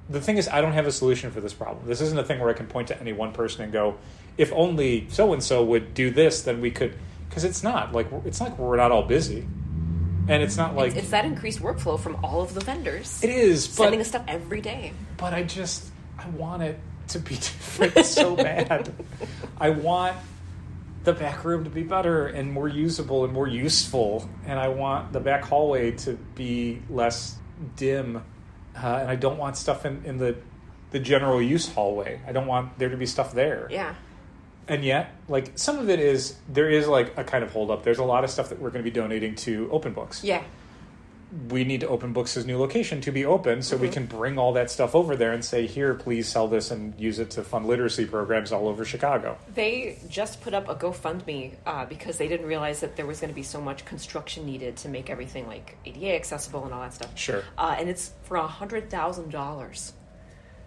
the thing is, I don't have a solution for this problem. This isn't a thing where I can point to any one person and go, if only so-and-so would do this, then we could, because it's not like we're not all busy. And it's not like... It's that increased workflow from all of the vendors. It is, sending us stuff every day. But I want it to be different so bad. I want the back room to be better and more usable and more useful. And I want the back hallway to be less dim. And I don't want stuff in the general use hallway. I don't want there to be stuff there. Yeah. And yet, like, some of it is, there is, like, a kind of hold-up. There's a lot of stuff that we're going to be donating to Open Books. Yeah. We need Open Books' new location to be open, so we can bring all that stuff over there and say, here, please sell this and use it to fund literacy programs all over Chicago. They just put up a GoFundMe because they didn't realize that there was going to be so much construction needed to make everything, like, ADA accessible and all that stuff. Sure. And it's for $100,000.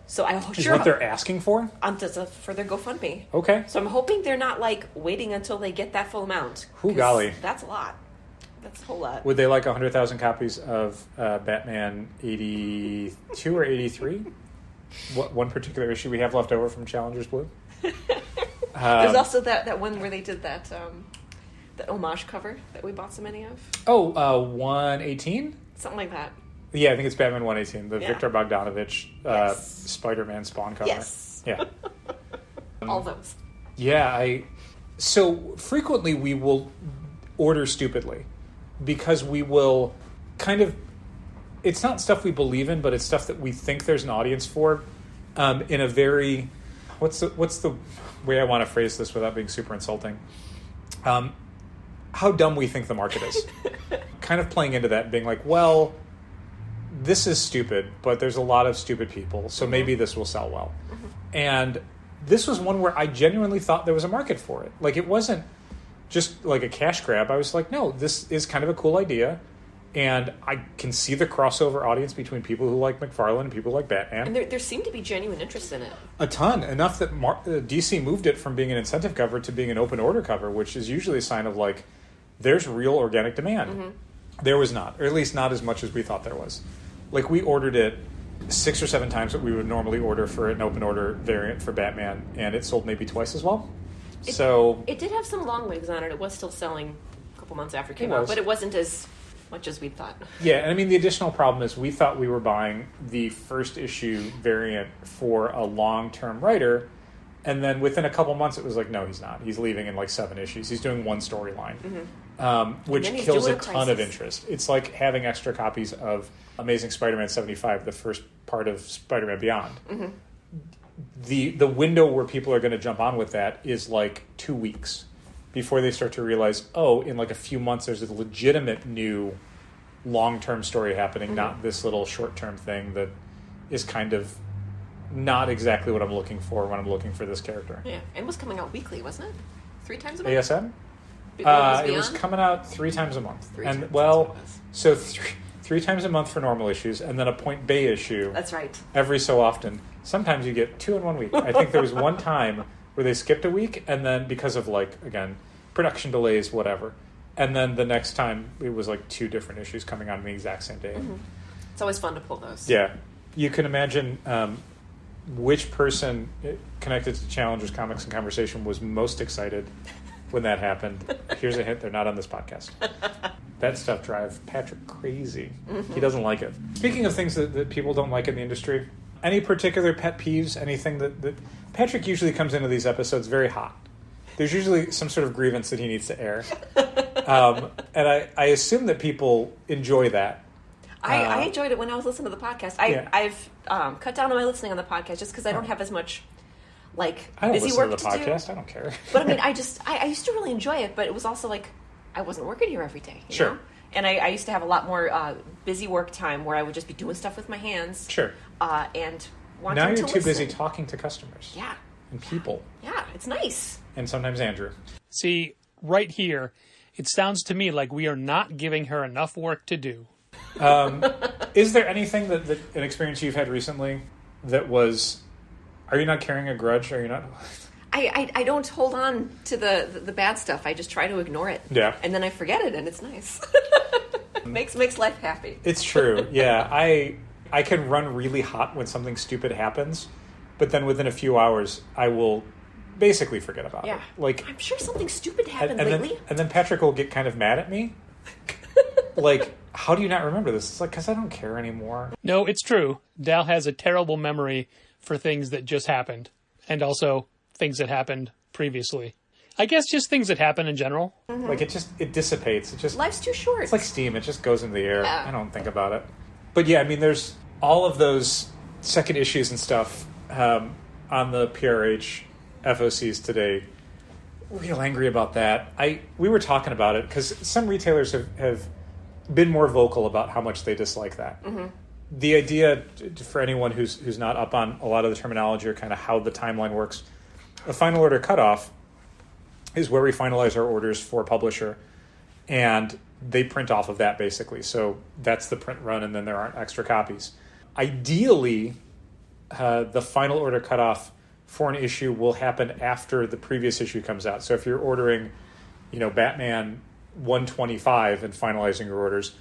So Is what they're asking for? For their GoFundMe. Okay. So I'm hoping they're not, like, waiting until they get that full amount. Ooh, golly. That's a lot. That's a whole lot. Would they like 100,000 copies of Batman 82 or 83? What one particular issue we have left over from Challengers Blue? There's also that one where they did that the homage cover that we bought so many of. 118? Something like that. Yeah, I think it's Batman 118, the Victor Bogdanovich Spider-Man Spawn cover. Yes. Yeah. All those. Yeah, so frequently we will order stupidly because we will kind of, it's not stuff we believe in, but it's stuff that we think there's an audience for in a very, what's the way I want to phrase this without being super insulting? How dumb we think the market is. Kind of playing into that and being like, well, this is stupid, but there's a lot of stupid people, so maybe this will sell well. Mm-hmm. And this was one where I genuinely thought there was a market for it. Like, it wasn't just like a cash grab. I was like, no, this is kind of a cool idea, and I can see the crossover audience between people who like McFarlane and people who like Batman. And there seemed to be genuine interest in it. A ton. Enough that DC moved it from being an incentive cover to being an open order cover, which is usually a sign of, like, there's real organic demand. Mm-hmm. There was not, or at least not as much as we thought there was. Like, we ordered it 6 or 7 times what we would normally order for an open order variant for Batman, and it sold maybe twice as well. It did have some long legs on it. It was still selling a couple months after it came out, but it wasn't as much as we thought. Yeah, and I mean, the additional problem is we thought we were buying the first issue variant for a long-term writer, and then within a couple months it was like, no, he's not. He's leaving in like 7 issues. He's doing one storyline, which kills a ton of interest. It's like having extra copies of Amazing Spider-Man 75, the first part of Spider-Man Beyond. Mm-hmm. The window where people are going to jump on with that is like 2 weeks before they start to realize, in like a few months there's a legitimate new long-term story happening, not this little short-term thing that is kind of not exactly what I'm looking for when I'm looking for this character. Yeah, it was coming out weekly, wasn't it? 3 times a month? ASM? It was coming out 3 times a month. So 3 times a month for normal issues, and then a Point Bay issue. That's right. Every so often. Sometimes you get 2 in 1 week. I think there was one time where they skipped a week, and then because of, like, again, production delays, whatever. And then the next time it was like 2 different issues coming out on the exact same day. Mm-hmm. It's always fun to pull those. Yeah. You can imagine which person connected to Challengers Comics and Conversation was most excited when that happened. Here's a hint, they're not on this podcast. That stuff drives Patrick crazy. He doesn't like it. Speaking of things that people don't like in the industry, any particular pet peeves, anything that Patrick usually comes into these episodes very hot. There's usually some sort of grievance that he needs to air. And I assume that people enjoy that. I enjoyed it when I was listening to the podcast. I've cut down on my listening on the podcast just because I don't have as much busy work to do. I don't listen to the podcast. I don't care. But I mean, I used to really enjoy it, but it was also like I wasn't working here every day. You know? And I used to have a lot more busy work time where I would just be doing stuff with my hands. Sure. And wanting now to you're too busy talking to customers. Yeah. And people. Yeah, it's nice. And sometimes Andrew. See, right here, it sounds to me like we are not giving her enough work to do. Is there anything that an experience you've had recently that was... Are you not carrying a grudge? Are you not... I don't hold on to the bad stuff. I just try to ignore it. Yeah. And then I forget it, and it's nice. makes life happy. It's true. Yeah. I can run really hot when something stupid happens, but then within a few hours, I will basically forget about it. Like, I'm sure something stupid happened lately. And then Patrick will get kind of mad at me. Like, how do you not remember this? It's like, because I don't care anymore. No, it's true. Dal has a terrible memory for things that just happened, and also things that happened previously. I guess just things that happen in general. Mm-hmm. Like, it dissipates. Life's too short. It's like steam. It just goes into the air. Yeah. I don't think about it. But yeah, I mean, there's all of those second issues and stuff on the PRH FOCs today. Real angry about that. We were talking about it because some retailers have been more vocal about how much they dislike that. Mm-hmm. The idea, for anyone who's not up on a lot of the terminology or kind of how the timeline works, a final order cutoff is where we finalize our orders for a publisher, and they print off of that basically. So that's the print run, and then there aren't extra copies. Ideally, the final order cutoff for an issue will happen after the previous issue comes out. So if you're ordering, Batman 125 and finalizing your orders,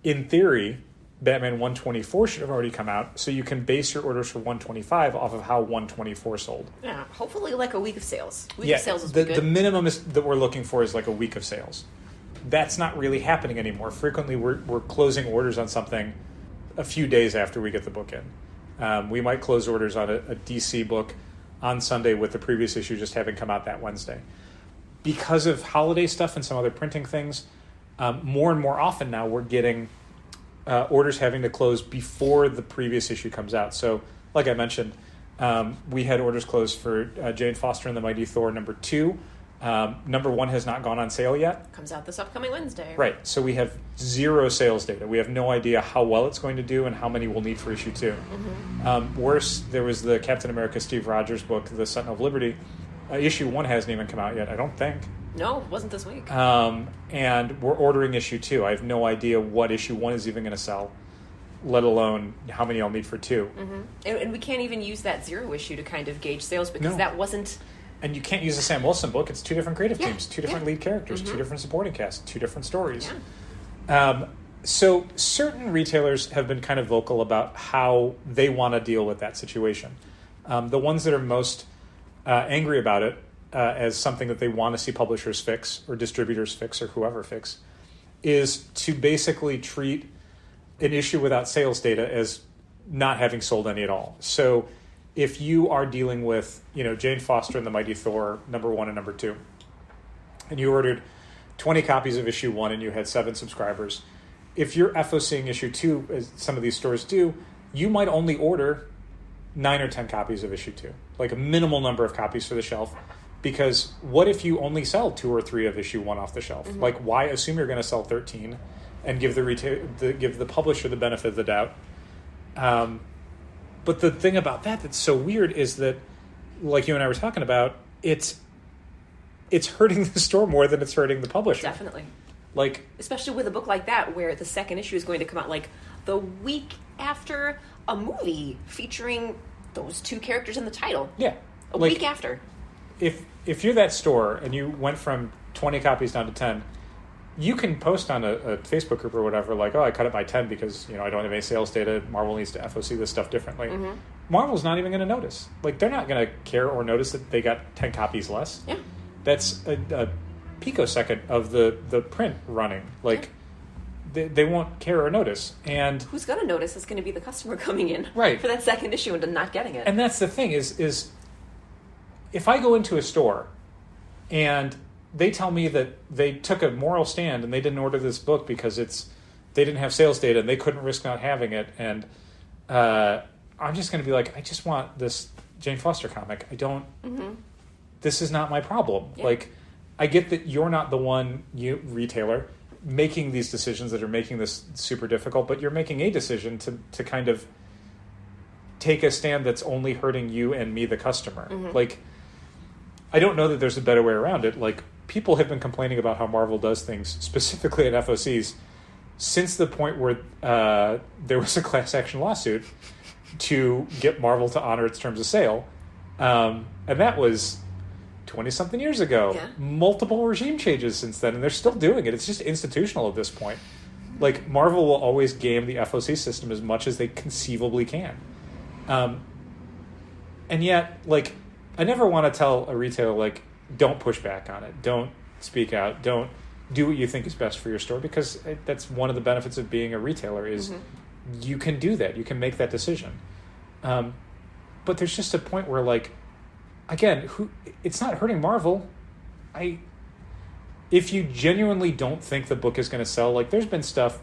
in theory, Batman 124 should have already come out, so you can base your orders for 125 off of how 124 sold. Yeah, hopefully like a week of sales. Of sales is the good. The minimum that we're looking for is like a week of sales. That's not really happening anymore. Frequently, we're closing orders on something a few days after we get the book in. We might close orders on a DC book on Sunday with the previous issue just having come out that Wednesday. Because of holiday stuff and some other printing things, more and more often now we're getting orders having to close before the previous issue comes out. So, like I mentioned, we had orders closed for Jane Foster and the Mighty Thor #2. #1 has not gone on sale yet. Comes out this upcoming Wednesday. Right. So we have zero sales data. We have no idea how well it's going to do and how many we'll need for issue 2. Mm-hmm. Worse, there was the Captain America Steve Rogers book, The Sentinel of Liberty. Issue 1 hasn't even come out yet, I don't think. No, it wasn't this week. And we're ordering issue 2. I have no idea what issue 1 is even going to sell, let alone how many I'll need for 2. Mm-hmm. And we can't even use that 0 issue to kind of gauge sales because that wasn't... And you can't use the Sam Wilson book. It's 2 different creative teams, 2 different lead characters, 2 different supporting casts, 2 different stories. Yeah. So certain retailers have been kind of vocal about how they want to deal with that situation. The ones that are most angry about it as something that they want to see publishers fix or distributors fix or whoever fix is to basically treat an issue without sales data as not having sold any at all. So if you are dealing with, Jane Foster and the Mighty Thor #1 and #2, and you ordered 20 copies of issue 1 and you had 7 subscribers, if you're FOCing issue 2, as some of these stores do, you might only order 9 or 10 copies of issue 2, like a minimal number of copies for the shelf. Because what if you only sell 2 or 3 of issue 1 off the shelf? Mm-hmm. Like, why assume you're going to sell 13 and give the publisher the benefit of the doubt? But the thing about that's so weird is that, like you and I were talking about, it's hurting the store more than it's hurting the publisher. Definitely. Like, especially with a book like that where the second issue is going to come out like the week after a movie featuring those 2 characters in the title. Yeah. A week after. If you're that store and you went from 20 copies down to 10, you can post on a Facebook group or whatever, like, I cut it by 10 because, I don't have any sales data. Marvel needs to FOC this stuff differently. Mm-hmm. Marvel's not even going to notice. Like, they're not going to care or notice that they got 10 copies less. Yeah. That's a picosecond of the print running. Like, they won't care or notice. And who's going to notice is going to be the customer coming in right. for that second issue and not getting it. And that's the thing is if I go into a store and they tell me that they took a moral stand and they didn't order this book because they didn't have sales data and they couldn't risk not having it, and I'm just going to be like, I just want this Jane Foster comic. I don't. Mm-hmm. This is not my problem. Yeah. Like, I get that you're not the one, you retailer, making these decisions that are making this super difficult, but you're making a decision to kind of take a stand that's only hurting you and me, the customer. Mm-hmm. Like, I don't know that there's a better way around it. Like, people have been complaining about how Marvel does things, specifically at FOCs, since the point where there was a class action lawsuit to get Marvel to honor its terms of sale. And that was 20-something years ago. Yeah. Multiple regime changes since then, and they're still doing it. It's just institutional at this point. Like, Marvel will always game the FOC system as much as they conceivably can. And yet, like, I never want to tell a retailer, like, don't push back on it. Don't speak out. Don't do what you think is best for your store, because that's one of the benefits of being a retailer is you can do that. You can make that decision. But there's just a point where, like, again, it's not hurting Marvel. If you genuinely don't think the book is going to sell, like, there's been stuff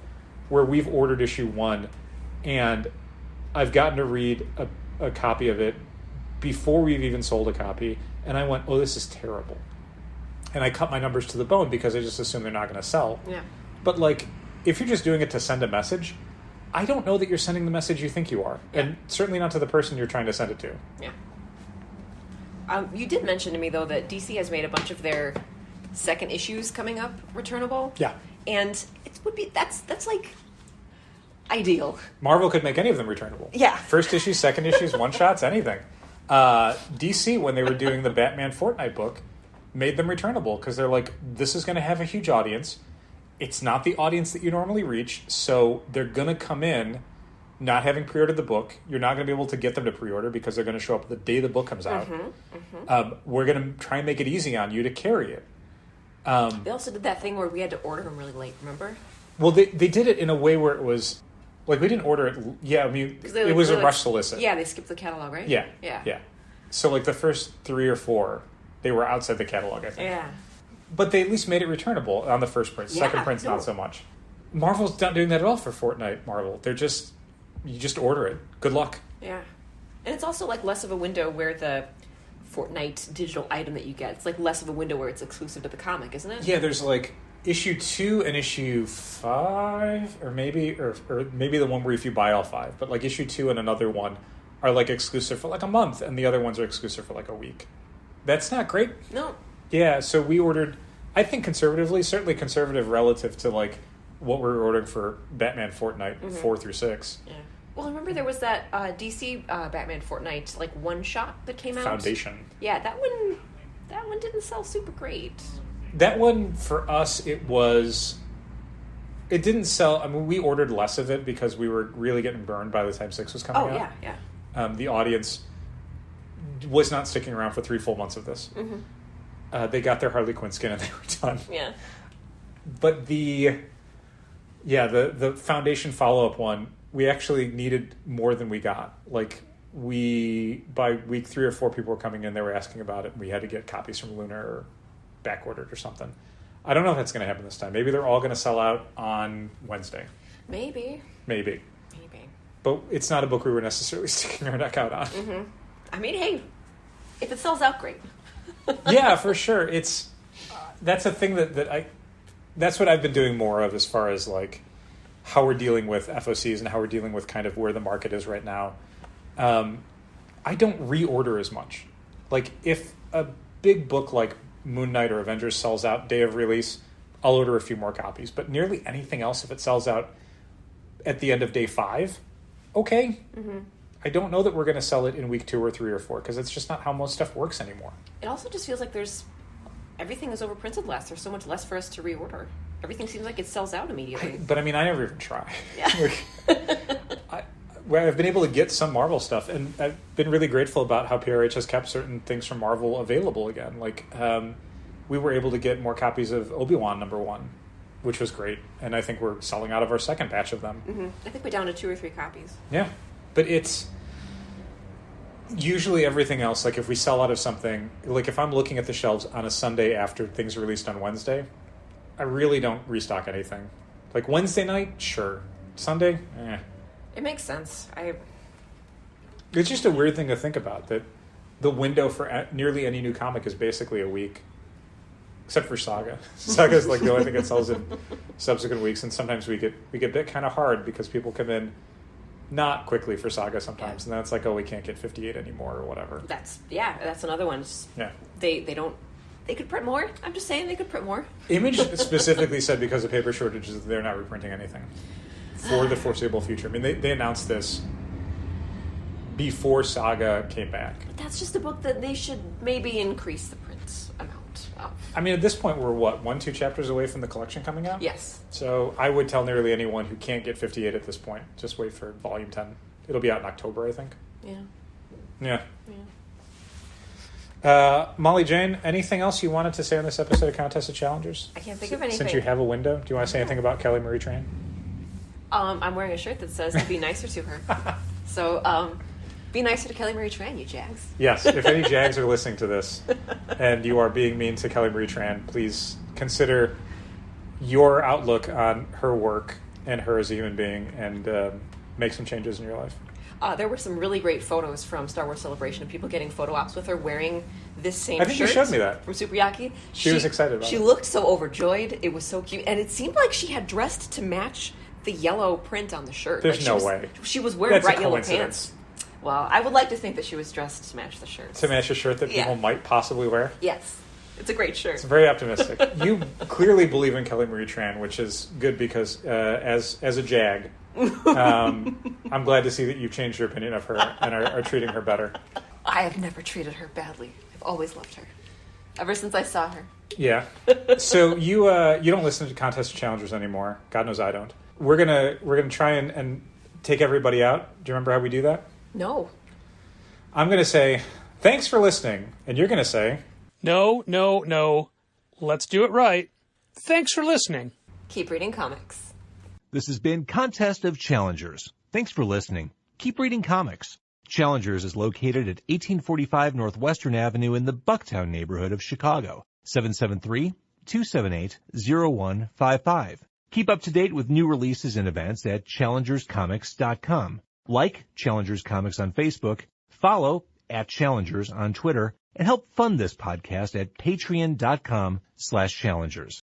where we've ordered issue 1 and I've gotten to read a copy of it before we've even sold a copy, and I went, oh, this is terrible. And I cut my numbers to the bone because I just assume they're not going to sell. Yeah. But, like, if you're just doing it to send a message, I don't know that you're sending the message you think you are. Yeah. And certainly not to the person you're trying to send it to. Yeah. You did mention to me, though, that DC has made a bunch of their second issues coming up returnable. Yeah. And it would be, that's like, ideal. Marvel could make any of them returnable. Yeah. First issues, second issues, one-shots, anything. DC, when they were doing the Batman Fortnite book, made them returnable because they're like, this is going to have a huge audience. It's not the audience that you normally reach, so they're going to come in not having pre-ordered the book. You're not going to be able to get them to pre-order because they're going to show up the day the book comes out. We're going to try and make it easy on you to carry it. They also did that thing where we had to order them really late, remember? Well, they did it in a way where it was... Like, we didn't order it... Yeah, I mean, it was a rush solicit. Yeah, they skipped the catalog, right? Yeah. So, like, the first 3 or 4, they were outside the catalog, I think. Yeah. But they at least made it returnable on the first print. Second print's not so much. Marvel's not doing that at all for Fortnite Marvel. They're just... You just order it. Good luck. Yeah. And it's also, like, less of a window where the Fortnite digital item that you get, it's, like, less of a window where it's exclusive to the comic, isn't it? Yeah, there's, like... Issue 2 and issue 5, or maybe the one where if you buy all 5, but like issue 2 and another one are like exclusive for like a month, and the other ones are exclusive for like a week. That's not great. No. Yeah, so we ordered, I think conservatively, certainly conservative relative to like what we were ordering for Batman Fortnite 4 through 6. Yeah. Well, I remember there was that DC Batman Fortnite like one shot that came out. Foundation. Yeah, that one didn't sell super great. That one, for us, it didn't sell. I mean, we ordered less of it because we were really getting burned by the time 6 was coming out. Oh, yeah. The audience was not sticking around for 3 full months of this. They got their Harley Quinn skin and they were done. Yeah. But the Foundation follow-up one, we actually needed more than we got. Like, by week 3 or 4, people were coming in, they were asking about it, and we had to get copies from Lunar or back-ordered or something. I don't know if that's going to happen this time. Maybe they're all going to sell out on Wednesday. Maybe. But it's not a book we were necessarily sticking our neck out on. I mean, hey, if it sells out, great. Yeah, for sure. It's that's a thing that's what I've been doing more of as far as like how we're dealing with FOCs and how we're dealing with kind of where the market is right now. I don't reorder as much. Like, if a big book like Moon Knight or Avengers sells out day of release, I'll order a few more copies. But nearly anything else, if it sells out at the end of day 5, okay. I don't know that we're going to sell it in week 2 or 3 or 4 because it's just not how most stuff works anymore. It also just feels like everything is overprinted less. There's so much less for us to reorder. Everything seems like it sells out immediately. But I mean, I never even try. Yeah. I've been able to get some Marvel stuff, and I've been really grateful about how PRH has kept certain things from Marvel available again. Like, we were able to get more copies of Obi-Wan #1, which was great, and I think we're selling out of our second batch of them. Mm-hmm. I think we're down to 2 or 3 copies. Yeah, but it's usually everything else. Like, if we sell out of something, like if I'm looking at the shelves on a Sunday after things are released on Wednesday, I really don't restock anything. Like, Wednesday night, sure. Sunday, It makes sense. It's just a weird thing to think about, that the window for nearly any new comic is basically a week. Except for Saga. Saga's like the only thing that sells in subsequent weeks, and sometimes we get bit kind of hard because people come in not quickly for Saga sometimes, and then it's like, oh, we can't get 58 anymore or whatever. That's another one. Yeah. They could print more. I'm just saying they could print more. Image specifically said because of paper shortages they're not reprinting anything for the foreseeable future. I mean, they announced this before Saga came back. But that's just a book that they should maybe increase the print amount of. I mean, at this point, we're 1-2 chapters away from the collection coming out? Yes. So I would tell nearly anyone who can't get 58 at this point, just wait for Volume 10. It'll be out in October, I think. Yeah. Molly Jane, anything else you wanted to say on this episode of Contest of Challengers? I can't think of anything. Since you have a window, do you want to say anything about Kelly Marie Tran? I'm wearing a shirt that says to be nicer to her. So, be nicer to Kelly Marie Tran, you Jags. Yes, if any Jags are listening to this and you are being mean to Kelly Marie Tran, please consider your outlook on her work and her as a human being, and make some changes in your life. There were some really great photos from Star Wars Celebration of people getting photo ops with her wearing this same shirt. I think you showed me that. From Superyaki. She was excited about it. She looked so overjoyed. It was so cute. And it seemed like she had dressed to match the yellow print on the shirt. There's no way. She was wearing That's bright a yellow coincidence. pants. Well, I would like to think that she was dressed to match the shirt. To match a shirt that people might possibly wear? Yes. It's a great shirt. It's very optimistic. You clearly believe in Kelly Marie Tran, which is good because as a Jag, I'm glad to see that you've changed your opinion of her and are treating her better. I have never treated her badly. I've always loved her. Ever since I saw her. Yeah. So you don't listen to Contest of Challengers anymore. God knows I don't. We're gonna try and take everybody out. Do you remember how we do that? No. I'm gonna say thanks for listening, and you're gonna say No. Let's do it right. Thanks for listening. Keep reading comics. This has been Contest of Challengers. Thanks for listening. Keep reading comics. Challengers is located at 1845 Northwestern Avenue in the Bucktown neighborhood of Chicago. 773-278-0155. Keep up to date with new releases and events at challengerscomics.com. Like Challengers Comics on Facebook, follow @Challengers on Twitter, and help fund this podcast at patreon.com/challengers.